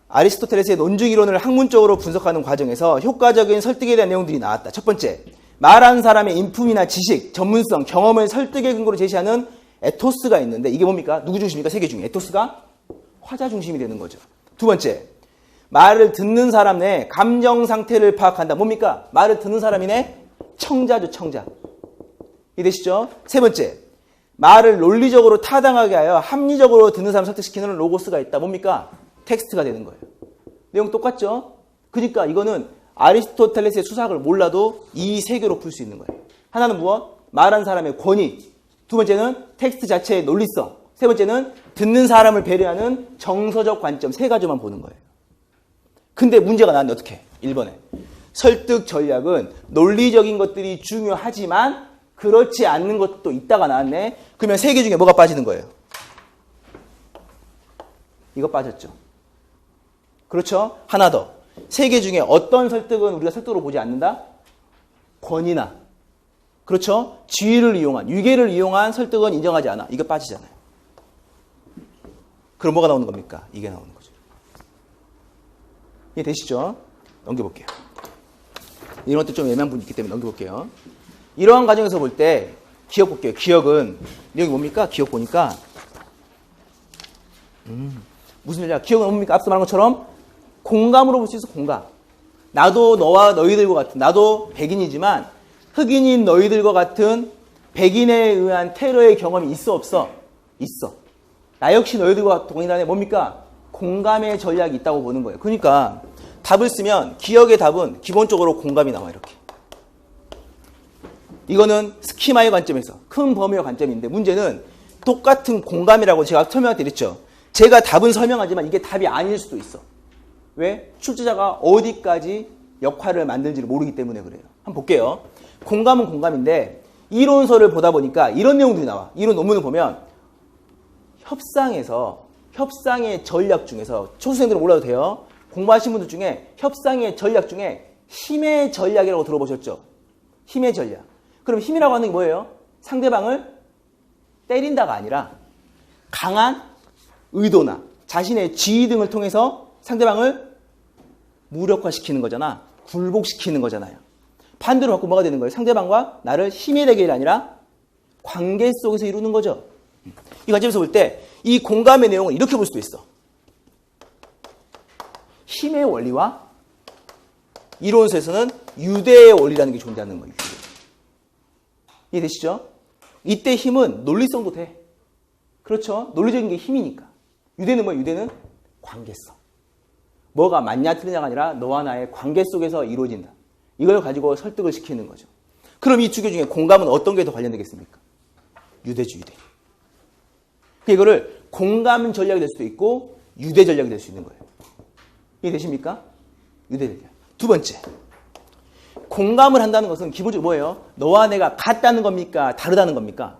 아리스토텔레스의 논증 이론을 학문적으로 분석하는 과정에서 효과적인 설득에 대한 내용들이 나왔다. 첫 번째, 말하는 사람의 인품이나 지식, 전문성, 경험을 설득의 근거로 제시하는 에토스가 있는데 이게 뭡니까? 누구 중심입니까? 세계 중에. 에토스가 화자 중심이 되는 거죠. 두 번째, 말을 듣는 사람 내 감정 상태를 파악한다. 뭡니까? 말을 듣는 사람이네 청자죠, 청자. 이해되시죠? 세 번째, 말을 논리적으로 타당하게 하여 합리적으로 듣는 사람 설득시키는 로고스가 있다. 뭡니까? 텍스트가 되는 거예요. 내용 똑같죠? 그러니까 이거는 아리스토텔레스의 수사학을 몰라도 이 세 개로 풀 수 있는 거예요. 하나는 무엇? 말한 사람의 권위. 두 번째는 텍스트 자체의 논리성. 세 번째는 듣는 사람을 배려하는 정서적 관점. 세 가지만 보는 거예요. 근데 문제가 나왔는데 어떻게? 1번에. 설득 전략은 논리적인 것들이 중요하지만 그렇지 않는 것도 있다가 나왔네. 그러면 세 개 중에 뭐가 빠지는 거예요? 이거 빠졌죠. 그렇죠? 하나 더. 세 개 중에 어떤 설득은 우리가 설득으로 보지 않는다? 권위나, 그렇죠? 지위를 이용한, 위계를 이용한 설득은 인정하지 않아. 이거 빠지잖아요. 그럼 뭐가 나오는 겁니까? 이게 나오는 거죠. 이해되시죠? 넘겨볼게요. 이런 것도 좀 애매한 부분이 있기 때문에 넘겨볼게요. 이러한 과정에서 볼 때 기억 볼게요. 기억은 여기 뭡니까? 기억 보니까 무슨 일이야? 기억은 뭡니까? 앞서 말한 것처럼 공감으로 볼 수 있어. 공감. 나도 너와 너희들과 같은, 나도 백인이지만 흑인인 너희들과 같은 백인에 의한 테러의 경험이 있어 없어? 있어. 나 역시 너희들과 동일한 뭡니까? 공감의 전략이 있다고 보는 거예요. 그러니까 답을 쓰면 기억의 답은 기본적으로 공감이 나와. 이렇게. 이거는 스키마의 관점에서 큰 범위의 관점인데, 문제는 똑같은 공감이라고 제가 설명할 때 그랬죠. 제가 답은 설명하지만 이게 답이 아닐 수도 있어. 왜? 출제자가 어디까지 역할을 만들지를 모르기 때문에 그래요. 한번 볼게요. 공감은 공감인데 이론서를 보다 보니까 이런 내용들이 나와. 이론 논문을 보면 협상의 전략 중에서, 초수생들은 몰라도 돼요. 공부하신 분들 중에 협상의 전략 중에 힘의 전략이라고 들어보셨죠? 힘의 전략. 그럼 힘이라고 하는 게 뭐예요? 상대방을 때린다가 아니라 강한 의도나 자신의 지위 등을 통해서 상대방을 무력화시키는 거잖아. 굴복시키는 거잖아요. 반대로 바꾸면 뭐가 되는 거예요? 상대방과 나를 힘의 대결이 아니라 관계 속에서 이루는 거죠. 이 관점에서 볼 때 이 공감의 내용을 이렇게 볼 수도 있어. 힘의 원리와 이론서에서는 유대의 원리라는 게 존재하는 거예요. 이해되시죠? 이때 힘은 논리성도 돼. 그렇죠? 논리적인 게 힘이니까. 유대는 뭐예요? 유대는 관계성. 뭐가 맞냐 틀리냐가 아니라 너와 나의 관계 속에서 이루어진다. 이걸 가지고 설득을 시키는 거죠. 그럼 이 두 개 중에 공감은 어떤 게 더 관련되겠습니까? 유대주의. 이거를 공감 전략이 될 수도 있고 유대 전략이 될 수 있는 거예요. 이해되십니까? 유대 전략. 두 번째. 공감을 한다는 것은 기본적으로 뭐예요? 너와 내가 같다는 겁니까? 다르다는 겁니까?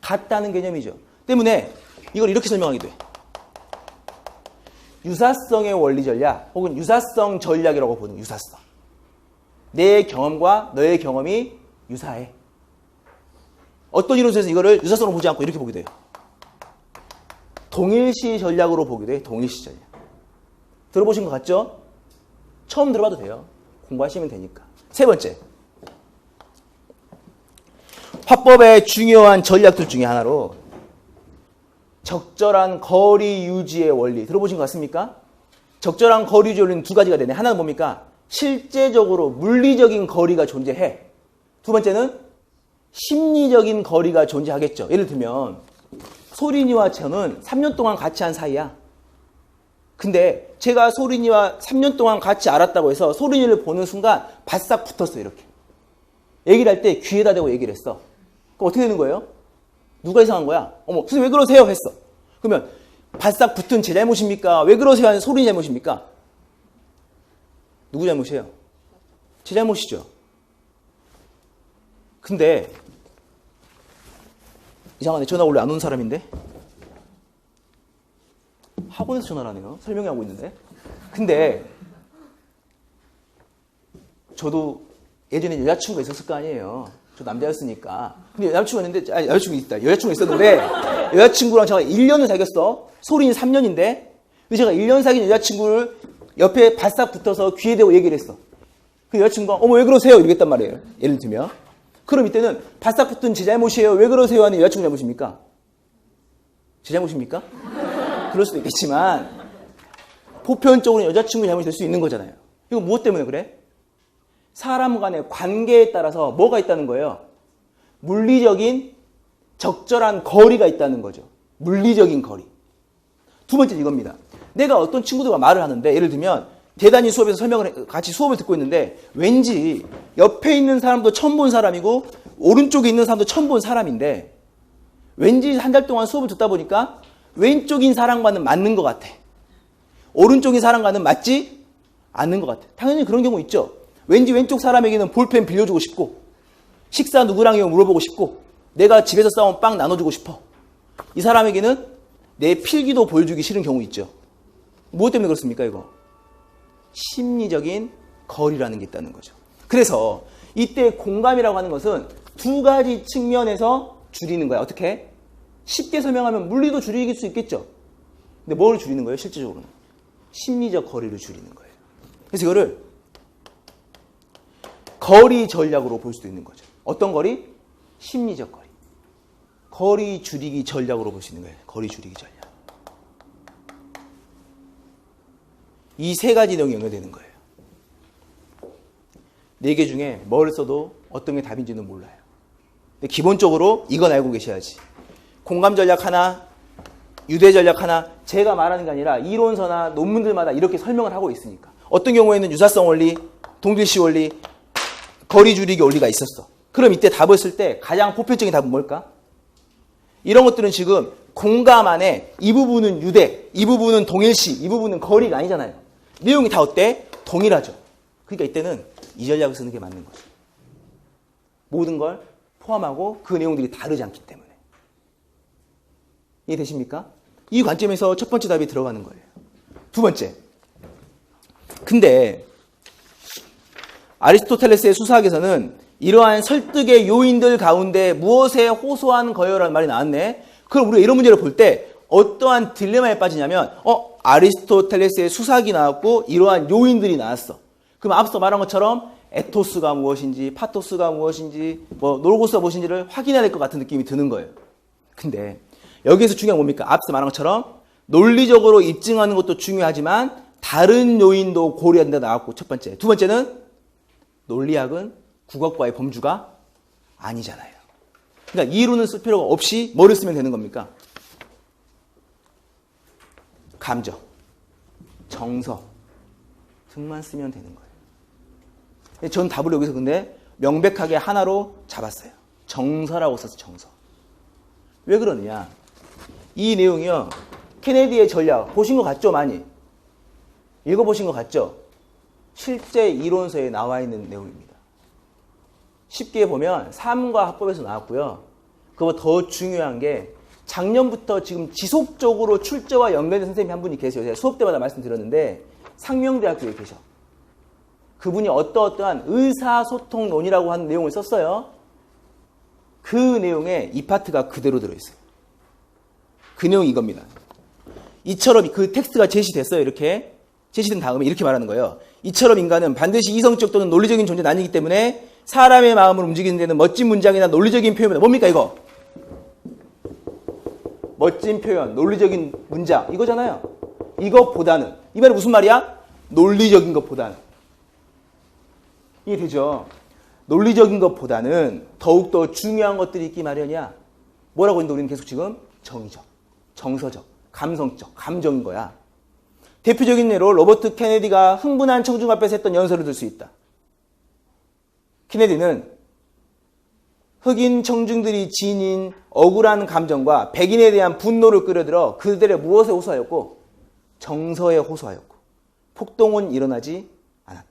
같다는 개념이죠. 때문에 이걸 이렇게 설명하기도 해. 유사성의 원리 전략 혹은 유사성 전략이라고 보는 거예요. 유사성. 내 경험과 너의 경험이 유사해. 어떤 이론에서 이거를 유사성으로 보지 않고 이렇게 보기도 해요. 동일시 전략으로 보기도 해요. 동일시 전략. 들어보신 것 같죠? 처음 들어봐도 돼요. 공부하시면 되니까. 세 번째. 화법의 중요한 전략들 중에 하나로 적절한 거리 유지의 원리. 들어보신 것 같습니까? 적절한 거리 유지 원리는 두 가지가 되네. 하나는 뭡니까? 실제적으로 물리적인 거리가 존재해. 두 번째는 심리적인 거리가 존재하겠죠. 예를 들면 소린이와 저는 3년 동안 같이 한 사이야. 근데 제가 소린이와 3년 동안 같이 알았다고 해서 소린이를 보는 순간 바싹 붙었어. 이렇게. 얘기를 할 때 귀에다 대고 얘기를 했어. 그럼 어떻게 되는 거예요? 누가 이상한 거야? 어머, 선생님 왜 그러세요? 했어. 그러면 바싹 붙은 제 잘못입니까? 왜 그러세요? 하는 소린이 잘못입니까? 누구 잘못이에요? 제 잘못이죠. 근데 이상하네. 전화 원래 안 오는 사람인데? 학원에서 전화를 하네요. 설명회 하고 있는데. 근데 저도 예전에 여자친구가 있었을 거 아니에요. 저 남자였으니까. 근데 여자친구가 있었는데 여자친구랑 제가 1년을 사귀었어. 소린이 3년인데 제가 1년 사귄 여자친구를 옆에 바싹 붙어서 귀에 대고 얘기를 했어. 그 여자친구가 어머 왜 그러세요? 이러겠단 말이에요. 예를 들면. 그럼 이때는 바싹 붙은 제 잘못이에요. 왜 그러세요? 하는 여자친구 잘못입니까? 제 잘못입니까? 그럴 수도 있겠지만 보편적으로 여자친구 잘못이 될 수 있는 거잖아요. 이거 무엇 때문에 그래? 사람 간의 관계에 따라서 뭐가 있다는 거예요? 물리적인 적절한 거리가 있다는 거죠. 물리적인 거리. 두 번째 이겁니다. 내가 어떤 친구들과 말을 하는데 예를 들면 대단히 수업에서 같이 수업을 듣고 있는데 왠지 옆에 있는 사람도 처음 본 사람이고 오른쪽에 있는 사람도 처음 본 사람인데 왠지 한 달 동안 수업을 듣다 보니까 왼쪽인 사람과는 맞는 것 같아. 오른쪽인 사람과는 맞지 않는 것 같아. 당연히 그런 경우 있죠. 왠지 왼쪽 사람에게는 볼펜 빌려주고 싶고 식사 누구랑 해요 물어보고 싶고 내가 집에서 싸온 빵 나눠주고 싶어. 이 사람에게는 내 필기도 보여주기 싫은 경우 있죠. 무엇 때문에 그렇습니까 이거? 심리적인 거리라는 게 있다는 거죠. 그래서 이때 공감이라고 하는 것은 두 가지 측면에서 줄이는 거야. 어떻게? 쉽게 설명하면 물리도 줄이길 수 있겠죠. 근데 뭘 줄이는 거예요? 실질적으로는 심리적 거리를 줄이는 거예요. 그래서 이거를 거리 전략으로 볼 수도 있는 거죠. 어떤 거리? 심리적 거리. 거리 줄이기 전략으로 볼 수 있는 거예요. 거리 줄이기 전략. 이 세 가지 내용이 연결되는 거예요. 네 개 중에 뭘 써도 어떤 게 답인지는 몰라요. 근데 기본적으로 이건 알고 계셔야지. 공감 전략 하나, 유대 전략 하나, 제가 말하는 게 아니라 이론서나 논문들마다 이렇게 설명을 하고 있으니까. 어떤 경우에는 유사성 원리, 동일시 원리, 거리 줄이기 원리가 있었어. 그럼 이때 답을 쓸 때 가장 보편적인 답은 뭘까? 이런 것들은 지금 공감 안에 이 부분은 유대, 이 부분은 동일시, 이 부분은 거리가 아니잖아요. 내용이 다 어때? 동일하죠. 그러니까 이때는 이 전략을 쓰는 게 맞는 거죠. 모든 걸 포함하고 그 내용들이 다르지 않기 때문에. 이해되십니까? 이 관점에서 첫 번째 답이 들어가는 거예요. 두 번째. 근데 아리스토텔레스의 수사학에서는 이러한 설득의 요인들 가운데 무엇에 호소한 거요라는 말이 나왔네. 그럼 우리가 이런 문제를 볼 때 어떠한 딜레마에 빠지냐면 아리스토텔레스의 수사학이 나왔고 이러한 요인들이 나왔어. 그럼 앞서 말한 것처럼 에토스가 무엇인지 파토스가 무엇인지 노로고스가 무엇인지를 확인해야 될 것 같은 느낌이 드는 거예요. 근데 여기에서 중요한 건 뭡니까? 앞서 말한 것처럼 논리적으로 입증하는 것도 중요하지만 다른 요인도 고려해야 된다 나왔고 첫 번째. 두 번째는 논리학은 국어과의 범주가 아니잖아요. 그러니까 이론을 쓸 필요가 없이 뭐를 쓰면 되는 겁니까? 감정, 정서 등만 쓰면 되는 거예요. 전 답을 여기서 근데 명백하게 하나로 잡았어요. 정서라고 썼어. 정서. 왜 그러느냐? 이 내용이요. 케네디의 전략 보신 것 같죠? 많이. 읽어보신 것 같죠? 실제 이론서에 나와 있는 내용입니다. 쉽게 보면 사문과 학법에서 나왔고요. 그거 더 중요한 게 작년부터 지금 지속적으로 출제와 연결된 선생님이 한 분이 계세요. 제가 수업 때마다 말씀드렸는데 상명대학교에 계셔. 그분이 어떠한 의사소통론이라고 하는 내용을 썼어요. 그 내용에 이 파트가 그대로 들어있어요. 그 내용이 이겁니다. 이처럼 그 텍스트가 제시됐어요. 이렇게 제시된 다음에 이렇게 말하는 거예요. 이처럼 인간은 반드시 이성적 또는 논리적인 존재는 아니기 때문에 사람의 마음을 움직이는 데는 멋진 문장이나 논리적인 표현이다. 뭡니까 이거? 멋진 표현, 논리적인 문장 이거잖아요. 이것보다는 이 말은 무슨 말이야? 논리적인 것보다는. 이해되죠? 논리적인 것보다는 더욱더 중요한 것들이 있기 마련이야. 뭐라고 했는데 우리는 계속 지금 정의적, 정서적, 감성적, 감정인 거야. 대표적인 예로 로버트 케네디가 흥분한 청중 앞에서 했던 연설을 들 수 있다. 케네디는 흑인 청중들이 지닌 억울한 감정과 백인에 대한 분노를 끌어들여 그들의 무엇에 호소하였고 정서에 호소하였고 폭동은 일어나지 않았다.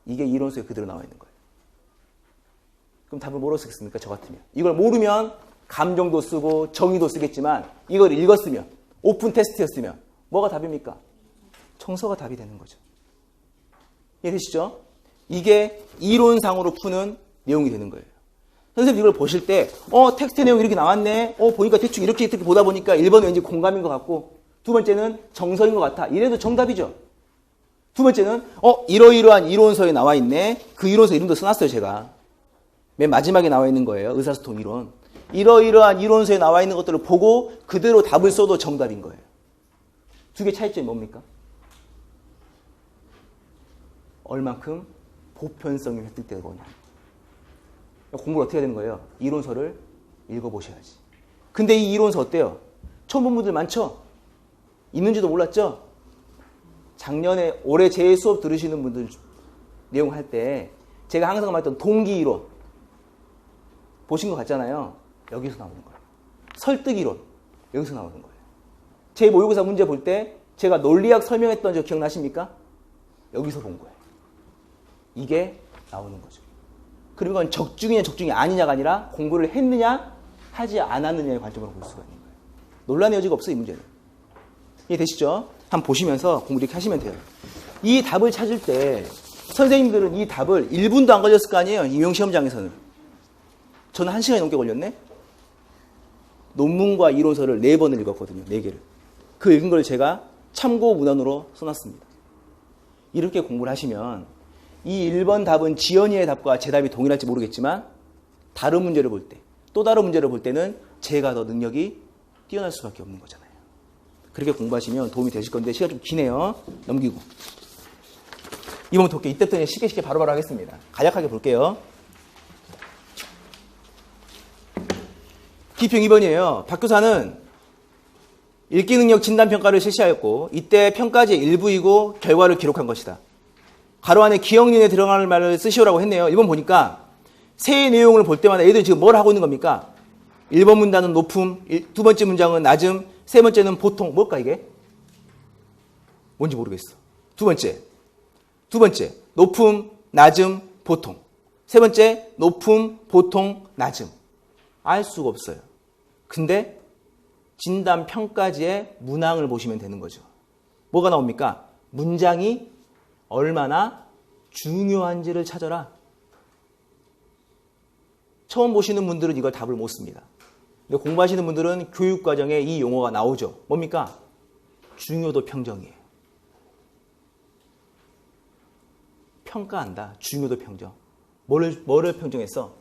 이게 이론서에 그대로 나와 있는 거예요. 그럼 답을 뭐로 쓰겠습니까? 저 같으면. 이걸 모르면 감정도 쓰고 정의도 쓰겠지만 이걸 읽었으면 오픈 테스트였으면 뭐가 답입니까? 정서가 답이 되는 거죠. 이해되시죠? 이게 이론상으로 푸는 내용이 되는 거예요. 선생님 이걸 보실 때 텍스트 내용이 이렇게 나왔네. 보니까 대충 이렇게 보다 보니까 1번은 왠지 공감인 것 같고 두 번째는 정서인 것 같아. 이래도 정답이죠. 두 번째는 이러이러한 이론서에 나와 있네. 그 이론서 이름도 써놨어요. 제가. 맨 마지막에 나와 있는 거예요. 의사소통 이론. 이러이러한 이론서에 나와 있는 것들을 보고 그대로 답을 써도 정답인 거예요. 두 개 차이점이 뭡니까? 얼만큼 보편성이 획득되거냐. 공부를 어떻게 해야 되는 거예요? 이론서를 읽어보셔야지. 근데 이 이론서 어때요? 처음 본 분들 많죠? 있는지도 몰랐죠? 작년에 올해 제 수업 들으시는 분들 내용 할 때 제가 항상 말했던 동기 이론 보신 것 같잖아요. 여기서 나오는 거예요. 설득 이론 여기서 나오는 거예요. 제 모의고사 문제 볼 때 제가 논리학 설명했던 저 기억나십니까? 여기서 본 거예요. 이게 나오는 거죠. 그리고 이건 적중이냐 적중이 아니냐가 아니라 공부를 했느냐 하지 않았느냐의 관점으로 볼 수가 있는 거예요. 논란의 여지가 없어요. 이 문제는. 이해되시죠? 한번 보시면서 공부 이렇게 하시면 돼요. 이 답을 찾을 때 선생님들은 이 답을 1분도 안 걸렸을 거 아니에요. 임용시험장에서는. 저는 1시간이 넘게 걸렸네. 논문과 이론서를 4번을 읽었거든요. 4개를. 그 읽은 걸 제가 참고 문헌으로 써놨습니다. 이렇게 공부를 하시면 이 1번 답은 지연이의 답과 제 답이 동일할지 모르겠지만 다른 문제를 볼 때, 또 다른 문제를 볼 때는 제가 더 능력이 뛰어날 수밖에 없는 거잖아요. 그렇게 공부하시면 도움이 되실 건데 시간 좀 기네요. 넘기고. 이번부터 볼게요. 이때부터 쉽게 바로바로 하겠습니다. 간략하게 볼게요. 기평 2번이에요. 박 교사는 읽기 능력 진단평가를 실시하였고 이때 평가지의 일부이고 결과를 기록한 것이다. 가로 안에 기억린에 들어가는 말을 쓰시오라고 했네요. 1번 보니까 세 내용을 볼 때마다 애들이 지금 뭘 하고 있는 겁니까? 1번 문단은 높음, 두 번째 문장은 낮음, 세 번째는 보통. 뭘까 이게? 뭔지 모르겠어. 두 번째 높음, 낮음, 보통. 세 번째 높음, 보통, 낮음. 알 수가 없어요. 근데 진단 평가지의 문항을 보시면 되는 거죠. 뭐가 나옵니까? 문장이 얼마나 중요한지를 찾아라. 처음 보시는 분들은 이걸 답을 못 씁니다. 근데 공부하시는 분들은 교육과정에 이 용어가 나오죠. 뭡니까? 중요도 평정이에요. 평가한다. 중요도 평정. 뭐를 평정했어?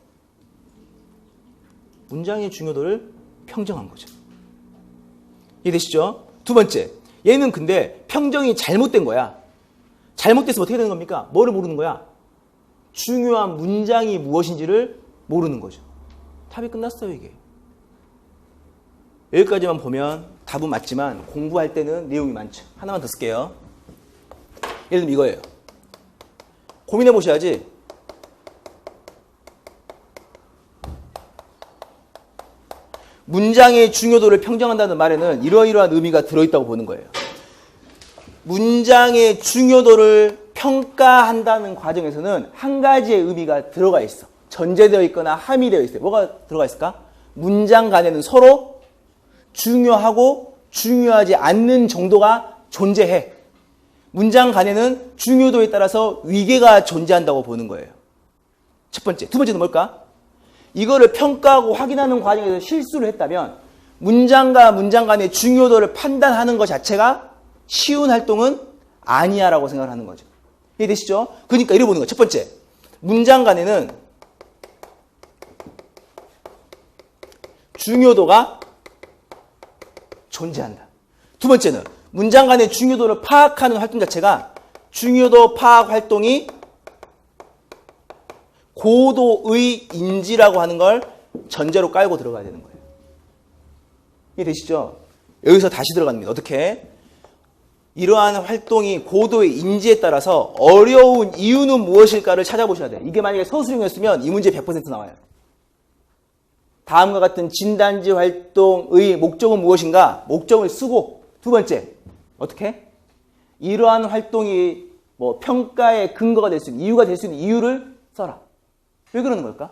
문장의 중요도를 평정한 거죠. 이해되시죠? 두 번째, 얘는 근데 평정이 잘못된 거야. 잘못됐으면 어떻게 되는 겁니까? 뭐를 모르는 거야? 중요한 문장이 무엇인지를 모르는 거죠. 답이 끝났어요, 이게. 여기까지만 보면 답은 맞지만 공부할 때는 내용이 많죠. 하나만 더 쓸게요. 예를 들면 이거예요. 고민해 보셔야지. 문장의 중요도를 평정한다는 말에는 이러이러한 의미가 들어있다고 보는 거예요. 문장의 중요도를 평가한다는 과정에서는 한 가지의 의미가 들어가 있어. 전제되어 있거나 함의되어 있어요. 뭐가 들어가 있을까? 문장 간에는 서로 중요하고 중요하지 않는 정도가 존재해. 문장 간에는 중요도에 따라서 위계가 존재한다고 보는 거예요. 첫 번째. 두 번째는 뭘까? 이거를 평가하고 확인하는 과정에서 실수를 했다면 문장과 문장 간의 중요도를 판단하는 것 자체가 쉬운 활동은 아니야 라고 생각을 하는 거죠. 이해되시죠? 그러니까 이래 보는 거예요. 첫 번째, 문장 간에는 중요도가 존재한다. 두 번째는 문장 간의 중요도를 파악하는 활동 자체가 중요도 파악 활동이 고도의 인지라고 하는 걸 전제로 깔고 들어가야 되는 거예요. 이해되시죠? 여기서 다시 들어가는 겁니다. 어떻게? 이러한 활동이 고도의 인지에 따라서 어려운 이유는 무엇일까를 찾아보셔야 돼요. 이게 만약에 서술형이었으면 이 문제 100% 나와요. 다음과 같은 진단지 활동의 목적은 무엇인가? 목적을 쓰고 두 번째, 어떻게? 이러한 활동이 평가의 근거가 될 수 있는, 이유가 될 수 있는 이유를 써라. 왜 그러는 걸까?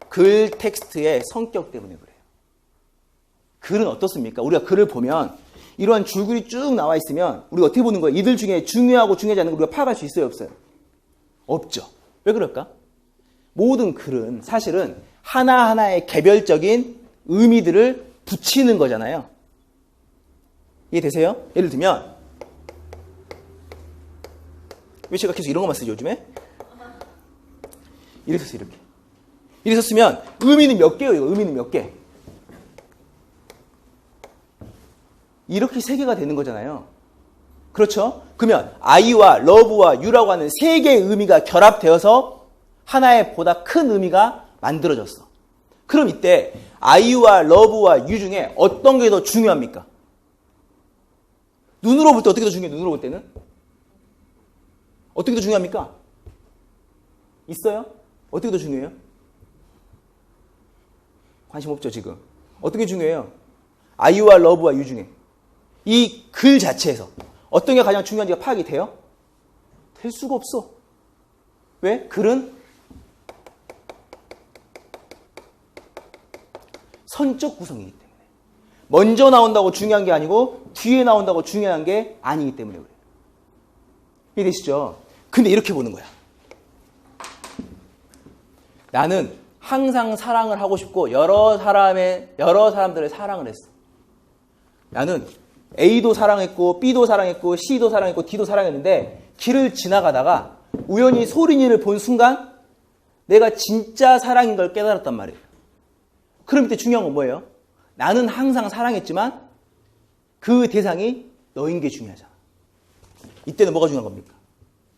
글 텍스트의 성격 때문에 그래요. 글은 어떻습니까? 우리가 글을 보면 이러한 줄글이 쭉 나와 있으면 우리가 어떻게 보는 거예요? 이들 중에 중요하고 중요하지 않은 걸 우리가 파악할 수 있어요? 없어요? 없죠. 왜 그럴까? 모든 글은 사실은 하나하나의 개별적인 의미들을 붙이는 거잖아요. 이해되세요? 예를 들면 왜 제가 계속 이런 것만 쓰죠 요즘에? 이렇게 썼어요. 이렇게 썼으면 의미는 몇 개예요? 의미는 몇 개? 이렇게 세 개가 되는 거잖아요. 그렇죠? 그러면 I와 love와 you라고 하는 세 개의 의미가 결합되어서 하나의 보다 큰 의미가 만들어졌어. 그럼 이때 I와 love와 you 중에 어떤 게 더 중요합니까? 눈으로 볼 때 어떻게 더 중요해요? 눈으로 볼 때는? 어떻게 더 중요합니까? 있어요? 어떻게 더 중요해요? 관심 없죠 지금. 어떻게 중요해요? I와 love와 you 중에 이 글 자체에서 어떤 게 가장 중요한지가 파악이 돼요? 될 수가 없어. 왜? 글은 선적 구성이기 때문에 먼저 나온다고 중요한 게 아니고 뒤에 나온다고 중요한 게 아니기 때문에 그래요. 이해되시죠? 근데 이렇게 보는 거야. 나는 항상 사랑을 하고 싶고 여러 사람들의 사랑을 했어. 나는 A도 사랑했고 B도 사랑했고 C도 사랑했고 D도 사랑했는데 길을 지나가다가 우연히 소린이를 본 순간 내가 진짜 사랑인 걸 깨달았단 말이에요. 그럼 이때 중요한 건 뭐예요? 나는 항상 사랑했지만 그 대상이 너인 게 중요하잖아. 이때는 뭐가 중요한 겁니까?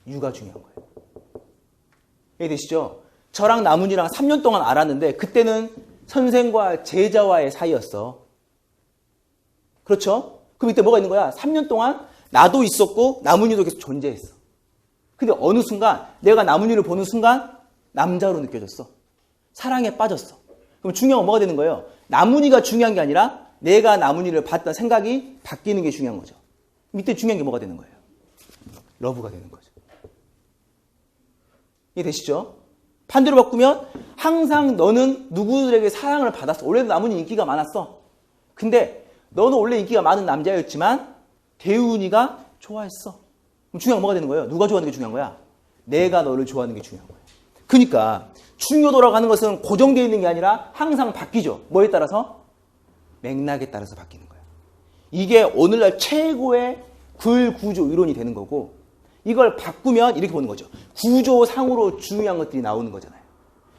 유가 중요한 거예요. 이해되시죠? 저랑 나문이랑 3년 동안 알았는데 그때는 선생과 제자와의 사이였어. 그렇죠? 그럼 이때 뭐가 있는 거야? 3년 동안 나도 있었고 나문이도 계속 존재했어. 근데 어느 순간 내가 나문이를 보는 순간 남자로 느껴졌어. 사랑에 빠졌어. 그럼 중요한 건 뭐가 되는 거예요? 나문이가 중요한 게 아니라 내가 나문이를 봤던 생각이 바뀌는 게 중요한 거죠. 이때 중요한 게 뭐가 되는 거예요? 러브가 되는 거죠. 이해되시죠? 반대로 바꾸면 항상 너는 누구들에게 사랑을 받았어. 원래도 나문이 인기가 많았어. 근데 너는 원래 인기가 많은 남자였지만 대훈이가 좋아했어. 그럼 중요한 건 뭐가 되는 거예요? 누가 좋아하는 게 중요한 거야? 내가 너를 좋아하는 게 중요한 거예요. 그러니까 중요도라고 하는 것은 고정되어 있는 게 아니라 항상 바뀌죠. 뭐에 따라서? 맥락에 따라서 바뀌는 거예요. 이게 오늘날 최고의 구조 이론이 되는 거고 이걸 바꾸면 이렇게 보는 거죠. 구조상으로 중요한 것들이 나오는 거잖아요.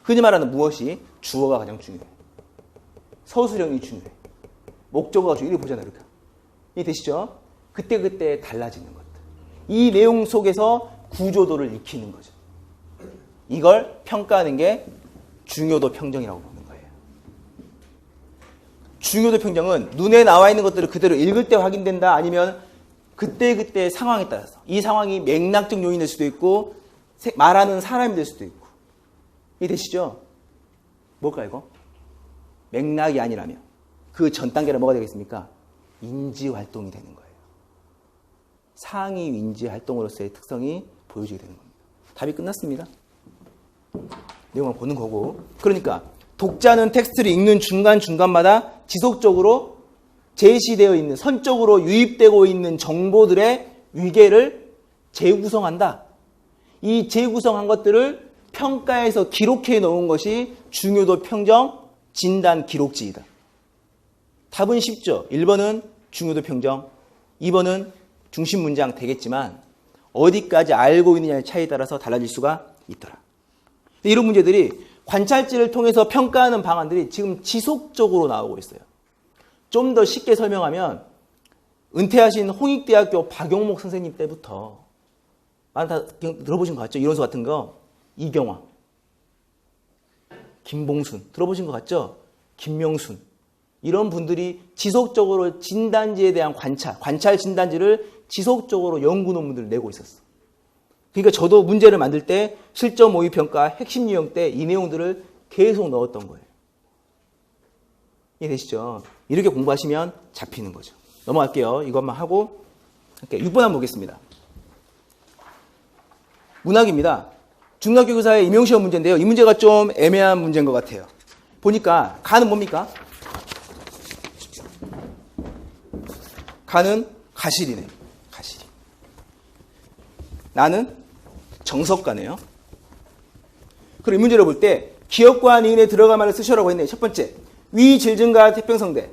흔히 말하는 무엇이? 주어가 가장 중요해. 서술형이 중요해. 목적어가 중요해. 이렇게 보잖아요. 이렇게. 이해되시죠? 그때 달라지는 것들. 이 내용 속에서 구조도를 익히는 거죠. 이걸 평가하는 게 중요도 평정이라고 보는 거예요. 중요도 평정은 눈에 나와 있는 것들을 그대로 읽을 때 확인된다 아니면 그때 상황에 따라서 이 상황이 맥락적 요인이 될 수도 있고 말하는 사람이 될 수도 있고 이해되시죠? 뭘까요 이거? 맥락이 아니라면 그 전 단계는 뭐가 되겠습니까? 인지활동이 되는 거예요. 상위 인지활동으로서의 특성이 보여지게 되는 겁니다. 답이 끝났습니다. 내용을 보는 거고 그러니까 독자는 텍스트를 읽는 중간중간마다 지속적으로 제시되어 있는 선적으로 유입되고 있는 정보들의 위계를 재구성한다. 이 재구성한 것들을 평가해서 기록해 놓은 것이 중요도 평정 진단 기록지이다. 답은 쉽죠. 1번은 중요도 평정, 2번은 중심 문장 되겠지만 어디까지 알고 있느냐의 차이에 따라서 달라질 수가 있더라. 이런 문제들이 관찰지를 통해서 평가하는 방안들이 지금 지속적으로 나오고 있어요. 좀 더 쉽게 설명하면 은퇴하신 홍익대학교 박용목 선생님 때부터 다 들어보신 것 같죠? 이론서 같은 거 이경화, 김봉순 들어보신 것 같죠? 김명순 이런 분들이 지속적으로 진단지에 대한 관찰 진단지를 지속적으로 연구 논문들을 내고 있었어. 그러니까 저도 문제를 만들 때 실전 모의 평가 핵심 유형 때 이 내용들을 계속 넣었던 거예요. 이해되시죠? 이렇게 공부하시면 잡히는 거죠. 넘어갈게요. 이것만 하고 6번 한번 보겠습니다. 문학입니다. 중학교 교사의 임용시험 문제인데요. 이 문제가 좀 애매한 문제인 것 같아요. 보니까 가는 뭡니까? 가는 가실이네. 가실이. 나는 정석가네요. 그리고 이 문제를 볼 때 기역과 니은에 들어갈 말을 쓰셔라고 했네요. 첫 번째, 위질증가 태평성대.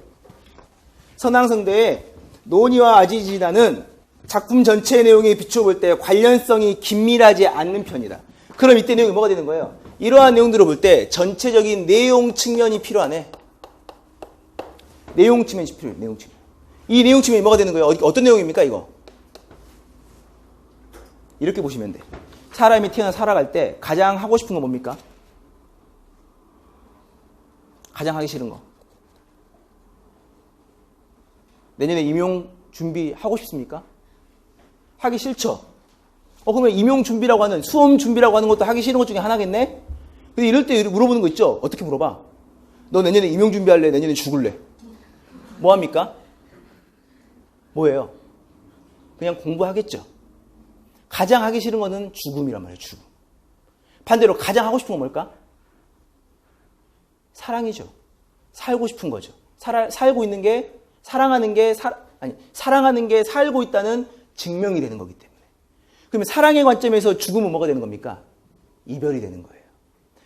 선왕성대의 논의와 아지지다는 작품 전체 내용에 비춰볼 때 관련성이 긴밀하지 않는 편이다. 그럼 이때 내용이 뭐가 되는 거예요? 이러한 내용들을 볼 때 전체적인 내용 측면이 필요하네. 내용 측면이 필요해요. 내용 측면. 이 내용 측면이 뭐가 되는 거예요? 어떤 내용입니까 이거? 이렇게 보시면 돼. 사람이 태어나 살아갈 때 가장 하고 싶은 건 뭡니까? 가장 하기 싫은 거. 내년에 임용 준비하고 싶습니까? 하기 싫죠? 그러면 임용 준비라고 하는, 수험 준비라고 하는 것도 하기 싫은 것 중에 하나겠네? 근데 이럴 때 물어보는 거 있죠? 어떻게 물어봐? 너 내년에 임용 준비할래? 내년에 죽을래? 뭐 합니까? 뭐예요? 그냥 공부하겠죠. 가장 하기 싫은 거는 죽음이란 말이에요. 죽음. 반대로 가장 하고 싶은 건 뭘까? 사랑이죠. 살고 싶은 거죠. 살고 있는 게 사랑하는 게 살고 있다는 증명이 되는 거기 때문에. 그러면 사랑의 관점에서 죽음은 뭐가 되는 겁니까? 이별이 되는 거예요.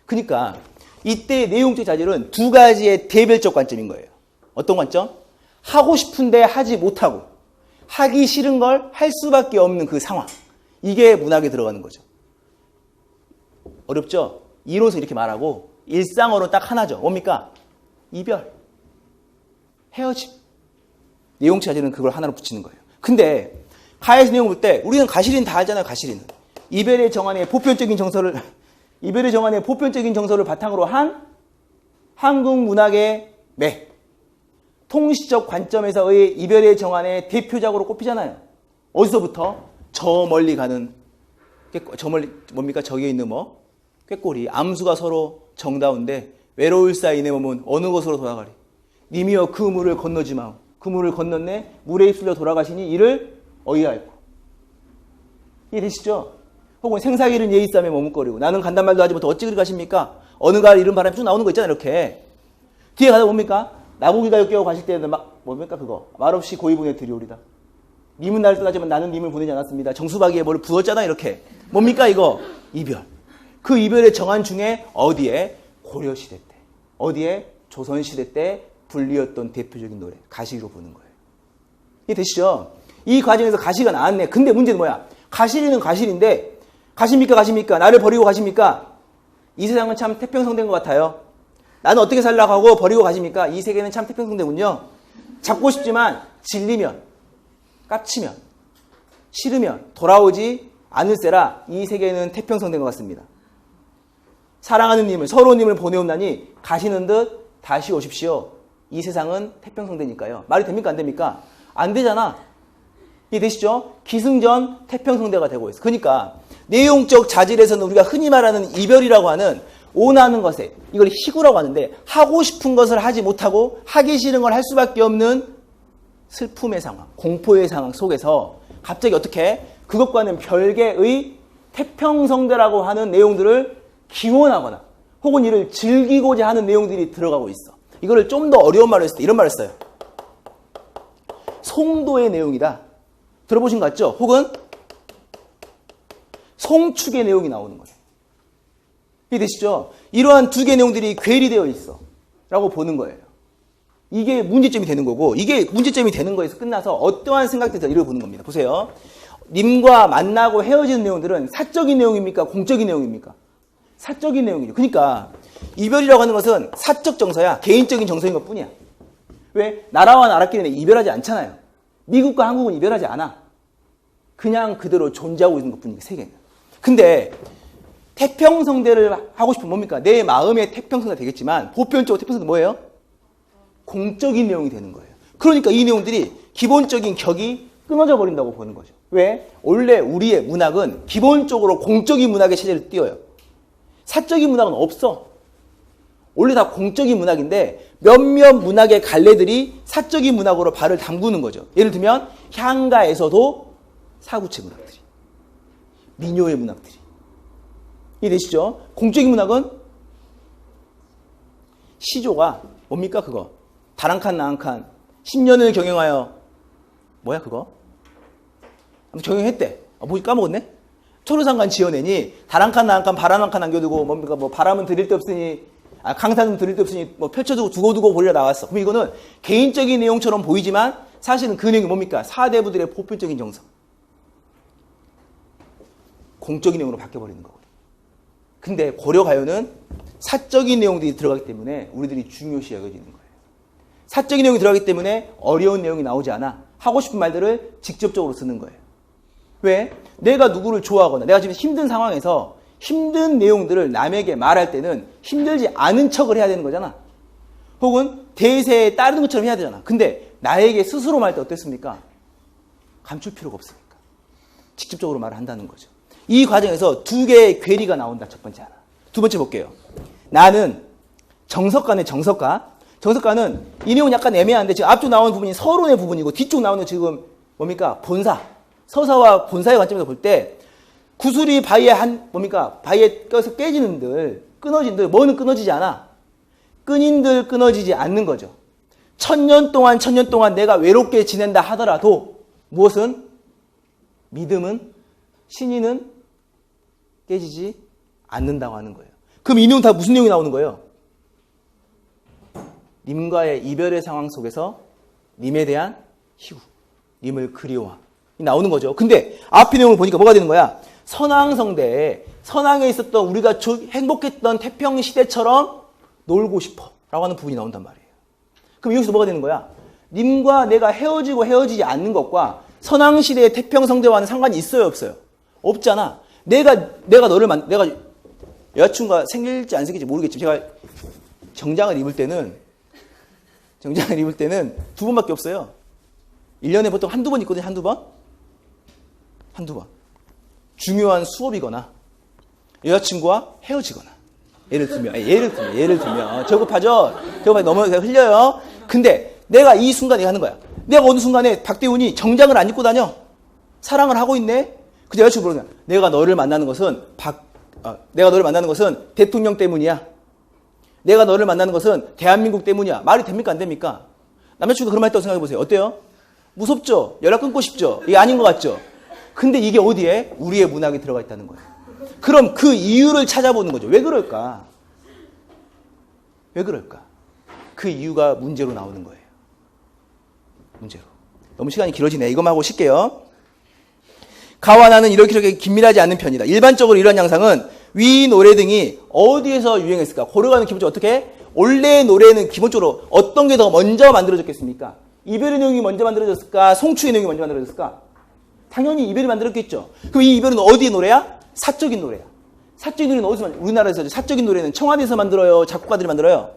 그러니까 이때 내용적 자질은 두 가지의 대별적 관점인 거예요. 어떤 관점? 하고 싶은데 하지 못하고 하기 싫은 걸 할 수밖에 없는 그 상황. 이게 문학에 들어가는 거죠. 어렵죠? 이론에서 이렇게 말하고 일상어로 딱 하나죠. 뭡니까? 이별, 헤어짐. 내용적 자질은 그걸 하나로 붙이는 거예요. 근데 가에서 내용 볼 때 우리는 가시린 다 알잖아요. 가시린은 이별의 정안의 보편적인 정서를 바탕으로 한 한국 문학의 통시적 관점에서의 이별의 정안의 대표작으로 꼽히잖아요. 어디서부터? 저 멀리 가는 저 멀리 뭡니까? 저기에 있는 꾀꼬리. 암수가 서로 정다운데 외로울 사이 내 몸은 어느 곳으로 돌아가리. 님이여 그 물을 건너지 마오. 그 물을 건넜네 물에 휩쓸려 돌아가시니 이를 어이할꼬. 이해되시죠? 혹은 생사기는 예의싸움에 머뭇거리고 나는 간단 말도 하지 못해 어찌 그리 가십니까? 어느 가을 이른 바람이 쭉 나오는 거 있잖아요. 이렇게 뒤에 가다 뭡니까? 나고기가 엮여 가실 때는 뭡니까 그거? 말없이 고이분에 들이오리다. 님은 나를 떠나지만 나는 님을 보내지 않았습니다. 정수박이에 뭘 부었잖아. 이렇게 뭡니까 이거? 이별. 그 이별의 정한 중에 어디에? 고려시대 때, 어디에? 조선시대 때 불리었던 대표적인 노래 가시리로 보는 거예요. 이해되시죠? 이 과정에서 가시가 나왔네. 근데 문제는 뭐야? 가시리는 가시리인데 가십니까? 나를 버리고 가십니까? 이 세상은 참 태평성대인 것 같아요. 나는 어떻게 살라고 하고 버리고 가십니까? 이 세계는 참 태평성대군요. 잡고 싶지만 질리면, 깝치면, 싫으면 돌아오지 않을세라 이 세계는 태평성대인 것 같습니다. 사랑하는 님을, 서로 님을 보내온다니 가시는 듯 다시 오십시오. 이 세상은 태평성대니까요. 말이 됩니까? 안 됩니까? 안 되잖아. 이해되시죠? 기승전 태평성대가 되고 있어. 그러니까 내용적 자질에서는 우리가 흔히 말하는 이별이라고 하는 원하는 것에, 이걸 희구라고 하는데 하고 싶은 것을 하지 못하고 하기 싫은 걸 할 수밖에 없는 슬픔의 상황, 공포의 상황 속에서 갑자기 어떻게 그것과는 별개의 태평성대라고 하는 내용들을 기원하거나 혹은 이를 즐기고자 하는 내용들이 들어가고 있어. 이거를 좀 더 어려운 말로 했을 때 이런 말을 써요. 송도의 내용이다. 들어보신 것 같죠? 혹은 송축의 내용이 나오는 거예요. 이해되시죠? 이러한 두 개의 내용들이 괴리되어 있어 라고 보는 거예요. 이게 문제점이 되는 거고, 이게 문제점이 되는 거에서 끝나서 어떠한 생각들이 더 이렇게 보는 겁니다. 보세요. 님과 만나고 헤어지는 내용들은 사적인 내용입니까? 공적인 내용입니까? 사적인 내용이죠. 그러니까 이별이라고 하는 것은 사적 정서야, 개인적인 정서인 것 뿐이야. 왜? 나라와 나라끼리는 이별하지 않잖아요. 미국과 한국은 이별하지 않아. 그냥 그대로 존재하고 있는 것 뿐이니까, 세계는. 근데 태평성대를 하고 싶으면 뭡니까? 내 마음의 태평성대가 되겠지만 보편적으로 태평성대 뭐예요? 공적인 내용이 되는 거예요. 그러니까 이 내용들이 기본적인 격이 끊어져 버린다고 보는 거죠. 왜? 원래 우리의 문학은 기본적으로 공적인 문학의 체제를 띄워요. 사적인 문학은 없어. 원래 다 공적인 문학인데 몇몇 문학의 갈래들이 사적인 문학으로 발을 담그는 거죠. 예를 들면 향가에서도 사구체 문학들이, 민요의 문학들이. 이해되시죠? 공적인 문학은 시조가 뭡니까 그거? 단 한 칸 나 한 칸 10년을 경영하여 뭐야 그거? 경영했대. 뭐지 까먹었네? 초로상관 지어내니 단 한 칸 나 한 칸 바람 한 칸 남겨두고 뭡니까 바람은 들일 데 없으니 강산은 들일 데 없으니 펼쳐두고 두고두고 보리라 나왔어. 그럼 이거는 개인적인 내용처럼 보이지만 사실은 그 내용이 뭡니까? 사대부들의 보편적인 정서, 공적인 내용으로 바뀌어버리는 거거든요. 근데 고려가요는 사적인 내용들이 들어가기 때문에 우리들이 중요시 여겨지는 거예요. 사적인 내용이 들어가기 때문에 어려운 내용이 나오지 않아. 하고 싶은 말들을 직접적으로 쓰는 거예요. 왜? 내가 누구를 좋아하거나 내가 지금 힘든 상황에서 힘든 내용들을 남에게 말할 때는 힘들지 않은 척을 해야 되는 거잖아. 혹은 대세에 따르는 것처럼 해야 되잖아. 근데 나에게 스스로 말할 때 어땠습니까? 감출 필요가 없으니까 직접적으로 말을 한다는 거죠. 이 과정에서 두 개의 괴리가 나온다. 첫 번째 하나. 두 번째 볼게요. 나는 정석가네. 정석가는 이 내용은 약간 애매한데 지금 앞쪽 나오는 부분이 서론의 부분이고 뒤쪽 나오는 지금 뭡니까? 본사. 서사와 본사의 관점에서 볼 때 구슬이 바위에 바위에 껴서 깨지는들, 끊어진들, 뭐는 끊어지지 않아? 끊인들 끊어지지 않는 거죠. 천년 동안 내가 외롭게 지낸다 하더라도 무엇은? 믿음은, 신의는 깨지지 않는다고 하는 거예요. 그럼 이 내용 다 무슨 내용이 나오는 거예요? 님과의 이별의 상황 속에서 님에 대한 희우, 님을 그리워함 이 나오는 거죠. 근데 앞의 내용을 보니까 뭐가 되는 거야? 선왕성대에 선왕에 있었던 우리가 행복했던 태평시대처럼 놀고 싶어 라고 하는 부분이 나온단 말이에요. 그럼 여기서 뭐가 되는 거야? 님과 내가 헤어지고 헤어지지 않는 것과 선왕시대의 태평성대와는 상관이 있어요, 없어요? 없잖아. 내가 여자친구가 생길지 안 생길지 모르겠지만 제가 정장을 입을 때는 두 번밖에 없어요. 1년에 보통 한두 번 있거든요. 한두 번. 중요한 수업이거나 여자친구와 헤어지거나 예를 들면 저급하죠. 너무 흘려요. 근데 내가 이 순간에 하는 거야. 내가 어느 순간에 박대훈이 정장을 안 입고 다녀. 사랑을 하고 있네. 근데 여자친구 물어보냐. 내가 너를 만나는 것은 대통령 때문이야. 내가 너를 만나는 것은 대한민국 때문이야. 말이 됩니까? 안 됩니까? 남자친구가 그런 말 했다고 생각해 보세요. 어때요? 무섭죠? 연락 끊고 싶죠? 이게 아닌 것 같죠? 근데 이게 어디에? 우리의 문학이 들어가 있다는 거예요. 그럼 그 이유를 찾아보는 거죠. 왜 그럴까? 그 이유가 문제로 나오는 거예요. 문제로. 너무 시간이 길어지네. 이것만 하고 쉴게요. 가와 나는 이렇게 긴밀하지 않는 편이다. 일반적으로 이런 양상은 위 노래 등이 어디에서 유행했을까? 고려가는 기본적으로 어떻게? 원래 노래는 기본적으로 어떤 게 더 먼저 만들어졌겠습니까? 이별의 내용이 먼저 만들어졌을까? 송추의 내용이 먼저 만들어졌을까? 당연히 이별이 만들었겠죠. 그럼 이 이별은 어디의 노래야? 사적인 노래야. 사적인 노래는 어디서 만들어요? 우리나라에서 사적인 노래는 청와대에서 만들어요? 작곡가들이 만들어요?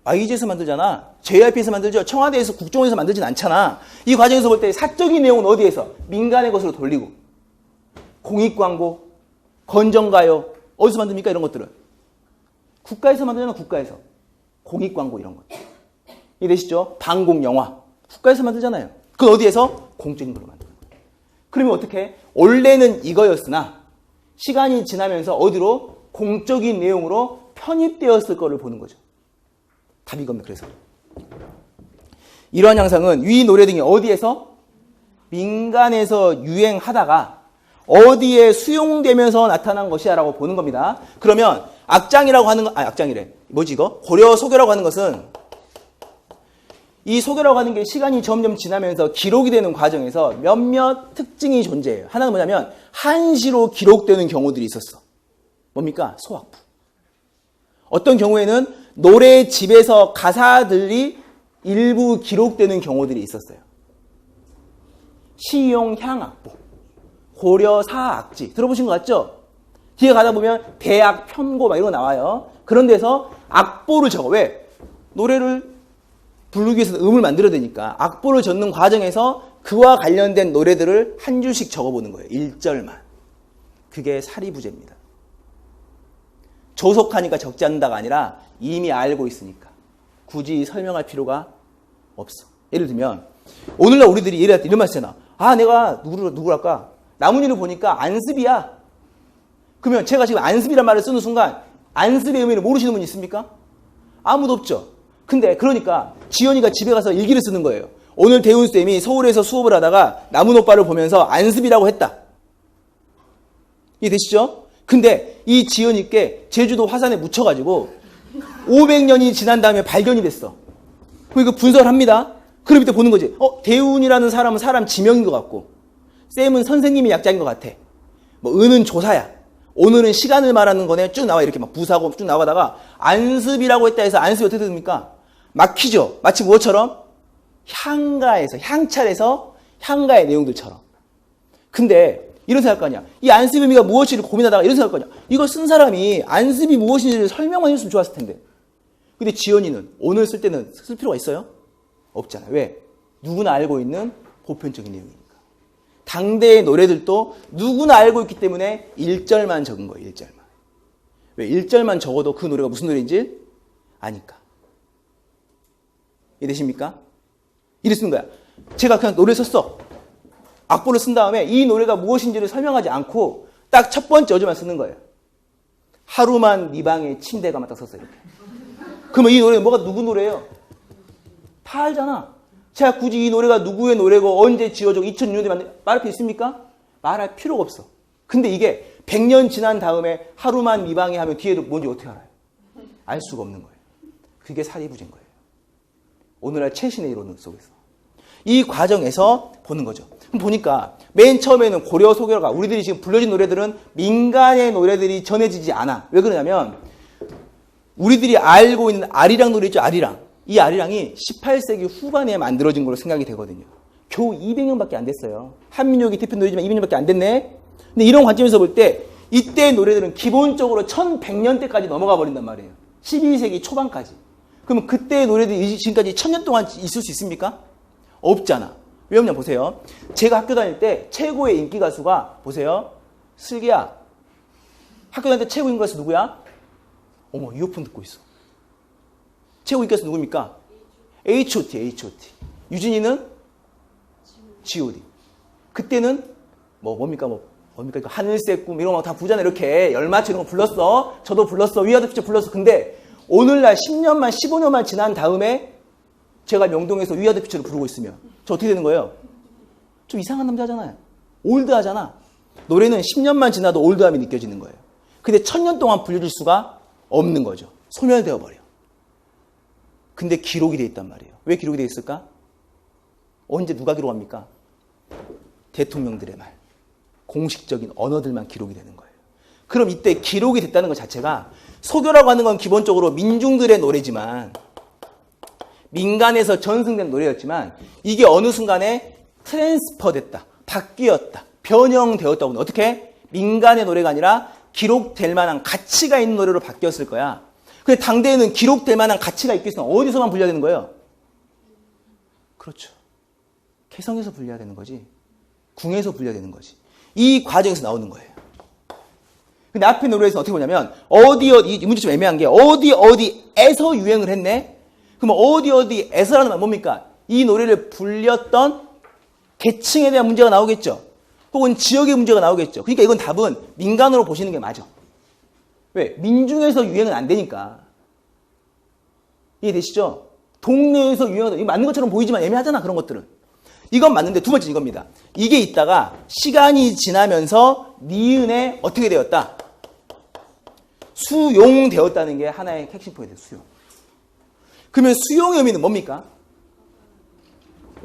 YG에서 만들잖아. JYP에서 만들죠. 청와대에서 국정원에서 만들진 않잖아. 이 과정에서 볼 때 사적인 내용은 어디에서? 민간의 것으로 돌리고. 공익광고, 건전가요. 어디서 만듭니까? 이런 것들은. 국가에서 만들잖아. 국가에서. 공익광고 이런 것. 이해되시죠? 방공영화. 국가에서 만들잖아요. 그건 어디에서? 공적인 걸로 만드는 거예요. 그러면 어떻게? 원래는 이거였으나 시간이 지나면서 어디로? 공적인 내용으로 편입되었을 거를 보는 거죠. 답이 이겁니다. 그래서 이러한 양상은 위 노래 등이 어디에서? 민간에서 유행하다가 어디에 수용되면서 나타난 것이야 라고 보는 겁니다. 그러면 악장이라고 하는 거, 악장이래. 뭐지 이거? 고려 소교라고 하는 것은 이 소교라고 하는 게 시간이 점점 지나면서 기록이 되는 과정에서 몇몇 특징이 존재해요. 하나는 뭐냐면 한시로 기록되는 경우들이 있었어. 뭡니까? 소확부. 어떤 경우에는 노래집에서 가사들이 일부 기록되는 경우들이 있었어요. 시용향악보, 고려사악지 들어보신 것 같죠? 뒤에 가다 보면 대악, 편고 막 이런 거 나와요. 그런 데서 악보를 적어. 왜? 노래를 부르기 위해서 음을 만들어야 되니까 악보를 적는 과정에서 그와 관련된 노래들을 한 줄씩 적어보는 거예요. 1절만. 그게 사리부재입니다. 조속하니까 적지 않는다가 아니라 이미 알고 있으니까 굳이 설명할 필요가 없어. 예를 들면 오늘날 우리들이 예를 들어 이런 말 쓰잖아. 내가 누구를 할까? 나뭇잎을 보니까 안습이야. 그러면 제가 지금 안습이란 말을 쓰는 순간 안습의 의미를 모르시는 분이 있습니까? 아무도 없죠. 근데 그러니까 지연이가 집에 가서 일기를 쓰는 거예요. 오늘 대훈쌤이 서울에서 수업을 하다가 나무노빠를 보면서 안습이라고 했다. 이해되시죠? 근데 이 지연이께 제주도 화산에 묻혀가지고 500년이 지난 다음에 발견이 됐어. 그럼 이거 분석을 합니다. 그럼 이때 보는 거지. 대훈이라는 사람은 사람 지명인 것 같고 쌤은 선생님이 약자인 것 같아. 은은 조사야. 오늘은 시간을 말하는 거네. 쭉 나와. 이렇게 막 부사고 쭉 나가다가 안습이라고 했다 해서 안습이 어떻게 됩니까? 막히죠. 마치 무엇처럼? 향찰에서 향가의 내용들처럼. 근데 이런 생각할 거 아니야. 이 안습의 의미가 무엇인지 고민하다가 이런 생각할 거 아니야. 이걸 쓴 사람이 안습이 무엇인지 설명만 해줬으면 좋았을 텐데. 근데 지연이는 오늘 쓸 때는 쓸 필요가 있어요? 없잖아요. 왜? 누구나 알고 있는 보편적인 내용이니까. 당대의 노래들도 누구나 알고 있기 때문에 1절만 적은 거예요. 1절만. 왜? 1절만 적어도 그 노래가 무슨 노래인지 아니까. 이해되십니까? 이래 쓰는 거야. 제가 그냥 노래 썼어. 악보를 쓴 다음에 이 노래가 무엇인지를 설명하지 않고 딱 첫 번째 어조만 쓰는 거예요. 하루만 네 방에 침대가만 딱 썼어요. 이렇게. 그러면 이 노래는 누구 노래예요? 다 알잖아. 제가 굳이 이 노래가 누구의 노래고 언제 지어져 2006년에 말할 필요 있습니까? 말할 필요가 없어. 근데 이게 100년 지난 다음에 하루만 미방해 하면 뒤에도 뭔지 어떻게 알아요? 알 수가 없는 거예요. 그게 사리부재인 거예요. 오늘날 최신의 이론 속에서. 이 과정에서 보는 거죠. 그럼 보니까 맨 처음에는 고려 소교가 우리들이 지금 불러진 노래들은 민간의 노래들이 전해지지 않아. 왜 그러냐면 우리들이 알고 있는 아리랑 노래 있죠. 아리랑. 이 아리랑이 18세기 후반에 만들어진 걸로 생각이 되거든요. 겨우 200년밖에 안 됐어요. 한민족이 대표 노래지만 200년밖에 안 됐네. 근데 이런 관점에서 볼 때 이때 노래들은 기본적으로 1100년대까지 넘어가 버린단 말이에요. 12세기 초반까지. 그러면 그때의 노래들이 지금까지 1000년 동안 있을 수 있습니까? 없잖아. 왜 없냐 보세요. 제가 학교 다닐 때 최고의 인기 가수가 보세요. 슬기야. 학교 다닐 때 최고 인기 가수 누구야? 어머, 이어폰 듣고 있어. 최고 인기 가수 누굽니까? H.O.T. 유진이는? G.O.D. 그때는 뭡니까? 하늘색 꿈 이런 거 다 부르잖아. 이렇게 열맞춰 이런 거 불렀어. 저도 불렀어. 위아더 피처 불렀어. 근데 오늘날 10년만 15년만 지난 다음에 제가 명동에서 위아더 피처를 부르고 있으면 저 어떻게 되는 거예요? 좀 이상한 남자잖아요. 올드하잖아. 노래는 10년만 지나도 올드함이 느껴지는 거예요. 근데 1000년 동안 불려줄 수가 없는 거죠. 소멸되어 버려. 근데 기록이 돼 있단 말이에요. 왜 기록이 돼 있을까? 언제 누가 기록합니까? 대통령들의 말. 공식적인 언어들만 기록이 되는 거예요. 그럼 이때 기록이 됐다는 것 자체가 소교라고 하는 건 기본적으로 민중들의 노래지만 민간에서 전승된 노래였지만 이게 어느 순간에 트랜스퍼 됐다. 바뀌었다. 변형되었다고 하면 어떻게? 민간의 노래가 아니라 기록될 만한 가치가 있는 노래로 바뀌었을 거야. 근데 당대에는 기록될 만한 가치가 있겠으면 어디서만 불려야 되는 거예요? 그렇죠. 개성에서 불려야 되는 거지. 궁에서 불려야 되는 거지. 이 과정에서 나오는 거예요. 근데 앞에 노래에서 어떻게 보냐면 이 문제 좀 애매한 게 어디에서 유행을 했네? 그럼 어디에서라는 말 뭡니까? 이 노래를 불렸던 계층에 대한 문제가 나오겠죠. 혹은 지역의 문제가 나오겠죠. 그러니까 이건 답은 민간으로 보시는 게 맞아. 왜? 민중에서 유행은 안 되니까. 이해되시죠? 동네에서 유행하다. 이거 맞는 것처럼 보이지만 애매하잖아. 그런 것들은. 이건 맞는데 두 번째 이겁니다. 이게 있다가 시간이 지나면서 니은에 어떻게 되었다? 수용되었다는 게 하나의 핵심 포인트예요. 수용. 그러면 수용의 의미는 뭡니까?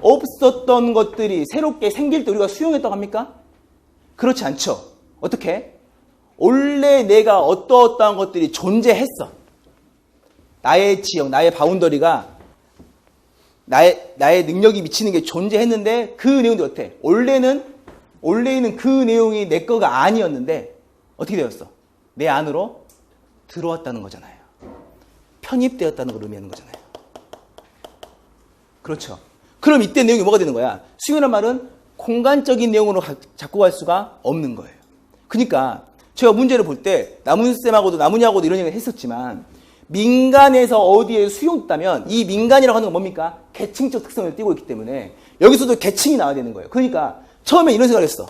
없었던 것들이 새롭게 생길 때 우리가 수용했다고 합니까? 그렇지 않죠. 어떻게? 원래 내가 어떠한 것들이 존재했어. 나의 지역, 나의 바운더리가 나의 능력이 미치는 게 존재했는데 그 내용도 어때? 원래는 그 내용이 내 거가 아니었는데 어떻게 되었어? 내 안으로 들어왔다는 거잖아요. 편입되었다는 걸 의미하는 거잖아요. 그렇죠. 그럼 이때 내용이 뭐가 되는 거야? 수용이란 말은 공간적인 내용으로 잡고 갈 수가 없는 거예요. 그러니까 제가 문제를 볼 때 나문이하고도 이런 얘기를 했었지만 민간에서 어디에 수용됐다면 이 민간이라고 하는 건 뭡니까? 계층적 특성을 띠고 있기 때문에 여기서도 계층이 나와야 되는 거예요. 그러니까 처음에 이런 생각을 했어.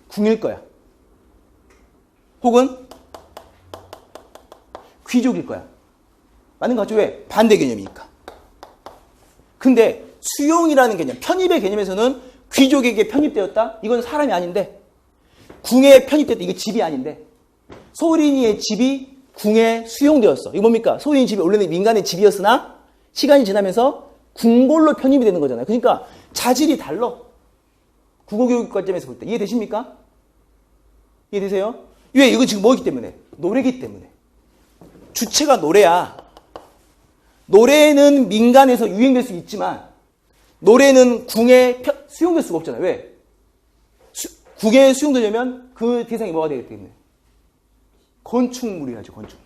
궁일 거야. 혹은 귀족일 거야. 맞는 거 같죠? 왜? 반대 개념이니까. 근데 수용이라는 개념, 편입의 개념에서는 귀족에게 편입되었다? 이건 사람이 아닌데 궁에 편입됐다. 이거 집이 아닌데 소린이의 집이 궁에 수용되었어. 이거 뭡니까? 소인의 집이 원래는 민간의 집이었으나 시간이 지나면서 궁궐로 편입이 되는 거잖아요. 그러니까 자질이 달라. 국어교육 관점에서 볼 때. 이해되십니까? 이해되세요? 왜? 이거 지금 뭐기 때문에? 노래기 때문에. 주체가 노래야. 노래는 민간에서 유행될 수 있지만 노래는 궁에 수용될 수가 없잖아요. 왜? 궁에 수용되려면 그 대상이 뭐가 되기 때문에? 건축물이야죠, 건축물.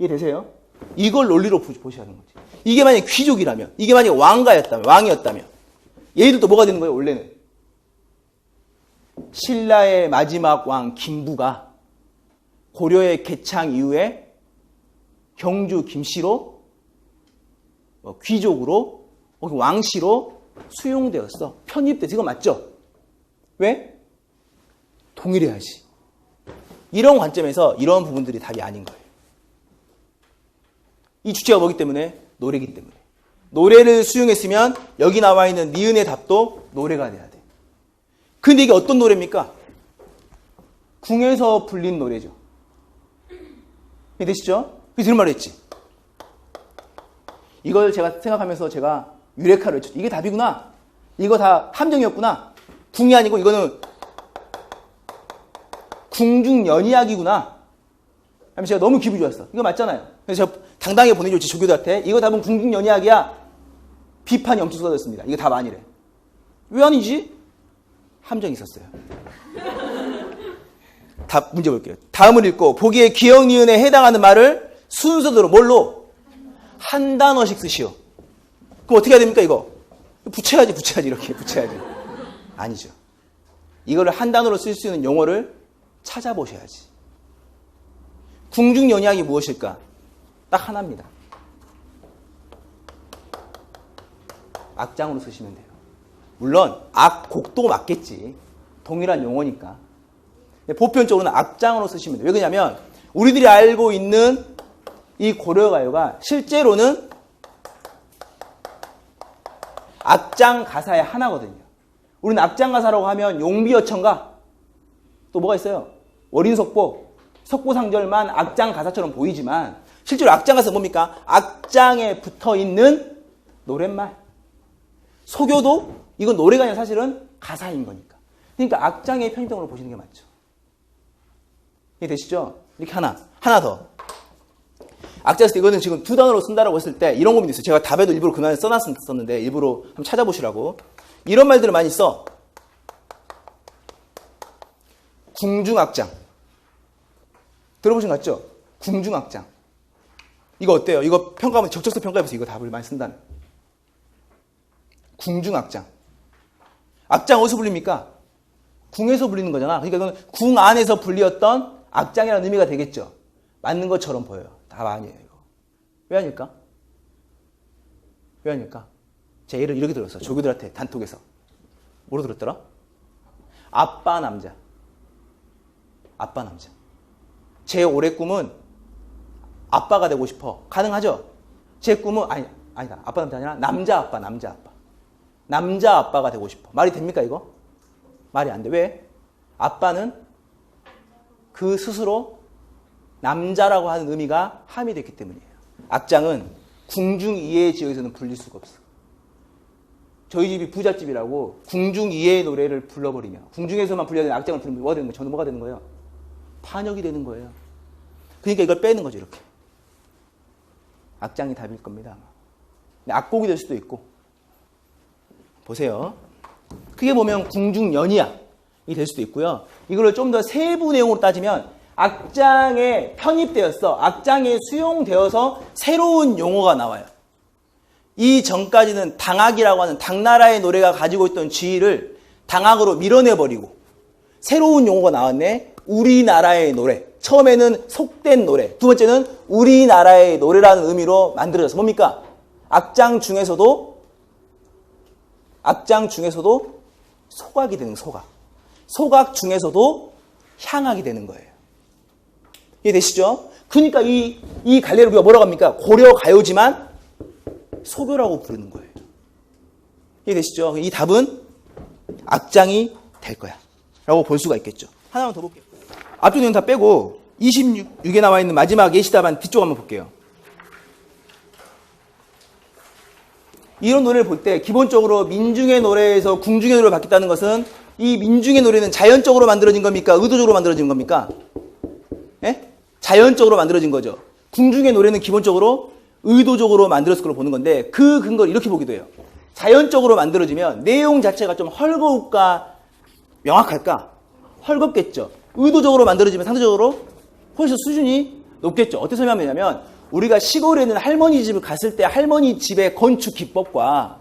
이해되세요? 이걸 논리로 보셔야 하는 거지. 이게 만약에 귀족이라면, 이게 만약에 왕이었다면, 얘들도 뭐가 되는 거예요, 원래는? 신라의 마지막 왕 김부가 고려의 개창 이후에 경주 김씨로, 귀족으로, 왕씨로 수용되었어. 편입돼서. 이거 맞죠? 왜? 동일해야지. 이런 관점에서 이런 부분들이 답이 아닌 거예요. 이 주체가 뭐기 때문에? 노래이기 때문에. 노래를 수용했으면 여기 나와 있는 니은의 답도 노래가 돼야 돼. 근데 이게 어떤 노래입니까? 궁에서 불린 노래죠. 이해되시죠? 그래서 이런 말을 했지. 이걸 제가 생각하면서 제가 유레카를 했죠. 이게 답이구나. 이거 다 함정이었구나. 궁이 아니고 이거는 궁중연이학이구나. 하면 제가 너무 기분이 좋았어. 이거 맞잖아요. 그래서 제가 당당히 보내줬지, 조교들한테. 이거 답은 궁중연이학이야. 비판이 엄청 쏟아졌습니다. 이거 답 아니래. 왜 아니지? 함정이 있었어요. 답 문제 볼게요. 다음을 읽고 보기에 기역 니은에 해당하는 말을 순서대로 뭘로? 한 단어씩 쓰시오. 그럼 어떻게 해야 됩니까, 이거? 붙여야지, 이렇게 붙여야지. 아니죠. 이거를 한 단어로 쓸 수 있는 용어를 찾아보셔야지. 궁중연이학이 무엇일까? 딱 하나입니다. 악장으로 쓰시면 돼요. 물론 악곡도 맞겠지. 동일한 용어니까. 보편적으로는 악장으로 쓰시면 돼요. 왜 그러냐면 우리들이 알고 있는 이 고려가요가 실제로는 악장 가사의 하나거든요. 우리는 악장 가사라고 하면 용비어천가 또 뭐가 있어요? 월인석보, 석보상절만 악장 가사처럼 보이지만 실제로 악장 가사는 뭡니까? 악장에 붙어있는 노랫말. 소교도 이건 노래가 아니라 사실은 가사인 거니까. 그러니까 악장의 편의점으로 보시는 게 맞죠. 이해되시죠? 이렇게 하나 더. 악자 쓸 때 이거는 지금 두 단어로 쓴다라고 했을 때 이런 고민이 있어요. 제가 답에도 일부러 그날 써놨었는데 일부러 한번 찾아보시라고. 이런 말들을 많이 써. 궁중악장. 들어보신 것 같죠? 궁중악장. 이거 어때요? 이거 평가하면 적절성 평가해보세요. 이거 답을 많이 쓴다는. 궁중악장. 악장 어디서 불립니까? 궁에서 불리는 거잖아. 그러니까 이건 궁 안에서 불리었던 악장이라는 의미가 되겠죠. 맞는 것처럼 보여요. 답 아니에요. 이거. 왜 아닐까? 왜 아닐까? 제가 예를 이렇게 들었어. 조교들한테 단톡에서. 뭐로 들었더라? 아빠 남자. 아빠 남자. 제 올해 꿈은 아빠가 되고 싶어. 가능하죠? 제 꿈은 아니다. 아빠 남자 아니라 남자 아빠. 남자 아빠가 되고 싶어. 말이 됩니까 이거? 말이 안 돼. 왜? 아빠는 그 스스로 남자라고 하는 의미가 함의됐기 때문이에요. 악장은 궁중이의 지역에서는 불릴 수가 없어. 저희 집이 부잣집이라고 궁중이의 노래를 불러버리면 궁중에서만 불려야 되는 악장을 부르면 뭐가 되는 거예요? 저는 뭐가 되는 거예요? 판역이 되는 거예요. 그러니까 이걸 빼는 거죠. 이렇게. 악장이 답일 겁니다. 악곡이 될 수도 있고. 보세요. 크게 보면 궁중연이학이 될 수도 있고요. 이걸 좀 더 세부 내용으로 따지면 악장에 편입되었어. 악장에 수용되어서 새로운 용어가 나와요. 이 전까지는 당악이라고 하는 당나라의 노래가 가지고 있던 지위를 당악으로 밀어내버리고 새로운 용어가 나왔네. 우리나라의 노래. 처음에는 속된 노래. 두 번째는 우리나라의 노래라는 의미로 만들어져서 뭡니까? 악장 중에서도 소각이 되는 소각. 소각 중에서도 향악이 되는 거예요. 이해되시죠? 그러니까 이 갈래를 우리가 뭐라고 합니까? 고려 가요지만 소교라고 부르는 거예요. 이해되시죠? 이 답은 악장이 될 거야. 라고 볼 수가 있겠죠. 하나만 더 볼게요. 앞쪽 내용 다 빼고 26에 나와 있는 마지막 예시답안 뒤쪽 한번 볼게요. 이런 노래를 볼 때 기본적으로 민중의 노래에서 궁중의 노래로 바뀌었다는 것은 이 민중의 노래는 자연적으로 만들어진 겁니까? 의도적으로 만들어진 겁니까? 예? 자연적으로 만들어진 거죠. 궁중의 노래는 기본적으로 의도적으로 만들었을 걸로 보는 건데 그 근거를 이렇게 보기도 해요. 자연적으로 만들어지면 내용 자체가 좀 헐거울까? 명확할까? 헐겁겠죠. 의도적으로 만들어지면 상대적으로 훨씬 수준이 높겠죠. 어떻게 설명하냐면 우리가 시골에 있는 할머니 집을 갔을 때 할머니 집의 건축 기법과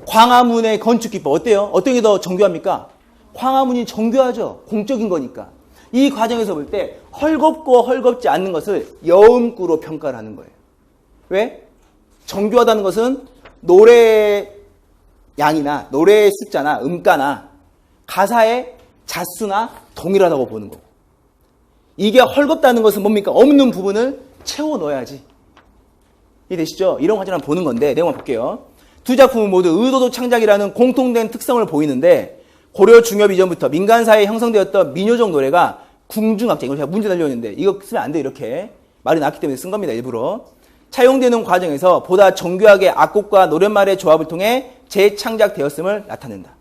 광화문의 건축 기법 어때요? 어떤 게 더 정교합니까? 광화문이 정교하죠. 공적인 거니까. 이 과정에서 볼 때 헐겁고 헐겁지 않는 것을 여음구로 평가를 하는 거예요. 왜? 정교하다는 것은 노래 양이나 노래의 숫자나 음가나 가사의 자수나 동일하다고 보는 거고 이게 헐겁다는 것은 뭡니까? 없는 부분을 채워 넣어야지. 이해되시죠? 이런 과정을 보는 건데 내용만 볼게요. 두 작품은 모두 의도적 창작이라는 공통된 특성을 보이는데 고려 중엽 이전부터 민간사회에 형성되었던 민요적 노래가 궁중악장, 이걸 제가 문제 달려있는데 이거 쓰면 안 돼. 이렇게 말이 나왔기 때문에 쓴 겁니다. 일부러. 차용되는 과정에서 보다 정교하게 악곡과 노랫말의 조합을 통해 재창작되었음을 나타낸다.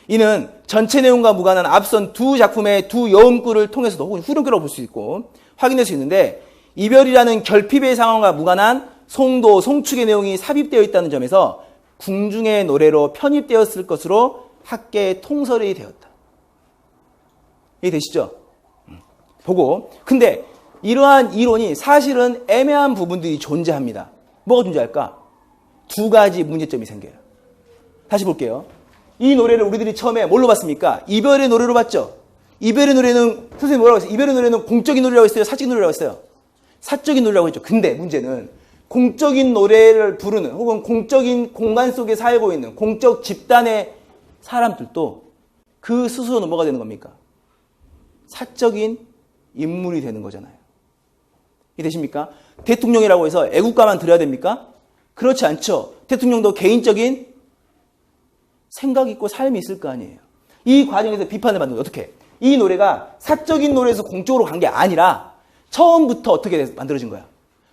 이는 전체 내용과 무관한 앞선 두 작품의 두 여음구를 통해서도 혹은 후렴구라고 볼 수 있고 확인될 수 있는데 이별이라는 결핍의 상황과 무관한 송도, 송축의 내용이 삽입되어 있다는 점에서 궁중의 노래로 편입되었을 것으로 학계의 통설이 되었다. 이해되시죠? 보고. 근데 이러한 이론이 사실은 애매한 부분들이 존재합니다. 뭐가 존재할까? 두 가지 문제점이 생겨요. 다시 볼게요. 이 노래를 우리들이 처음에 뭘로 봤습니까? 이별의 노래로 봤죠? 이별의 노래는, 선생님 뭐라고 했어요? 이별의 노래는 공적인 노래라고 했어요? 사적인 노래라고 했어요? 사적인 노래라고 했죠. 근데 문제는 공적인 노래를 부르는 혹은 공적인 공간 속에 살고 있는 공적 집단의 사람들도 그 스스로는 뭐가 되는 겁니까? 사적인 인물이 되는 거잖아요. 이해되십니까? 대통령이라고 해서 애국가만 들어야 됩니까? 그렇지 않죠. 대통령도 개인적인 생각이 있고 삶이 있을 거 아니에요. 이 과정에서 비판을 받는 거예요. 어떻게? 이 노래가 사적인 노래에서 공적으로 간 게 아니라 처음부터 어떻게 만들어진 거야?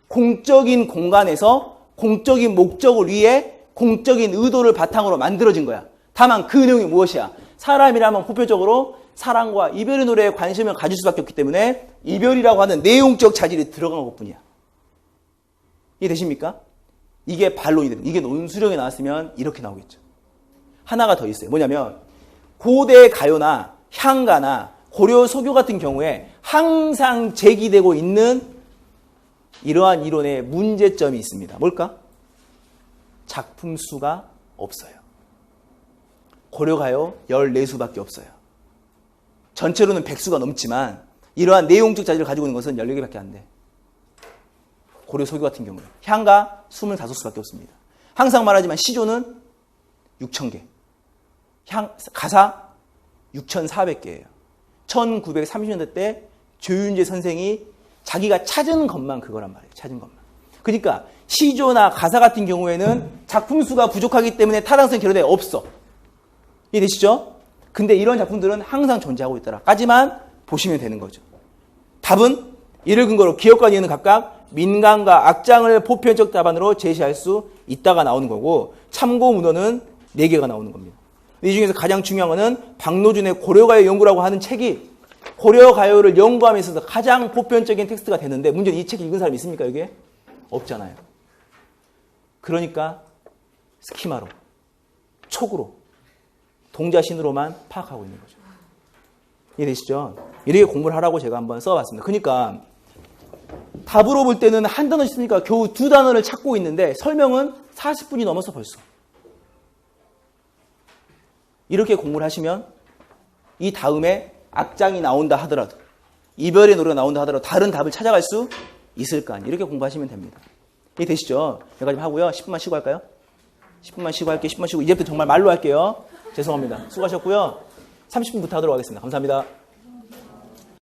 공적인 공간에서 공적인 목적을 위해 공적인 의도를 바탕으로 만들어진 거야. 다만 그 내용이 무엇이야? 사람이라면 보편적으로 사랑과 이별의 노래에 관심을 가질 수밖에 없기 때문에 이별이라고 하는 내용적 자질이 들어간 것뿐이야. 이해되십니까? 이게 반론이 되는, 이게 논술형에 나왔으면 이렇게 나오겠죠. 하나가 더 있어요. 뭐냐면 고대 가요나 향가나 고려 소교 같은 경우에 항상 제기되고 있는 이러한 이론의 문제점이 있습니다. 뭘까? 작품 수가 없어요. 고려가요 14수밖에 없어요. 전체로는 100수가 넘지만 이러한 내용적 자질을 가지고 있는 것은 14개밖에 안 돼. 고려 소교 같은 경우에. 향가 25수밖에 없습니다. 항상 말하지만 시조는 6,000개. 가사 6,400개예요. 1930년대 때 조윤재 선생이 자기가 찾은 것만 그거란 말이에요. 찾은 것만. 그러니까 시조나 가사 같은 경우에는 작품 수가 부족하기 때문에 타당성 결여돼 없어. 이해되시죠? 근데 이런 작품들은 항상 존재하고 있더라.까지만 보시면 되는 거죠. 답은 이를 근거로 기억과 이해는 각각 민간과 악장을 보편적 답안으로 제시할 수 있다가 나오는 거고 참고 문헌은 4개가 나오는 겁니다. 이 중에서 가장 중요한 거는 박노준의 고려가요 연구라고 하는 책이 고려가요를 연구함에 있어서 가장 보편적인 텍스트가 되는데 문제는 이 책 읽은 사람이 있습니까? 여기에? 없잖아요. 그러니까 스키마로, 촉으로, 동자신으로만 파악하고 있는 거죠. 이해되시죠? 이렇게 공부를 하라고 제가 한번 써봤습니다. 그러니까 답으로 볼 때는 한 단어 있으니까 겨우 2단어를 찾고 있는데 설명은 40분이 넘어서 벌써. 이렇게 공부를 하시면 이 다음에 악장이 나온다 하더라도 이별의 노래가 나온다 하더라도 다른 답을 찾아갈 수 있을 거 아니에요. 이렇게 공부하시면 됩니다. 이해되시죠? 여기까지 하고요. 10분만 쉬고 할까요? 10분만 쉬고 할게요. 10분만 쉬고 이제부터 정말 말로 할게요. 죄송합니다. 수고하셨고요. 30분부터 하도록 하겠습니다. 감사합니다.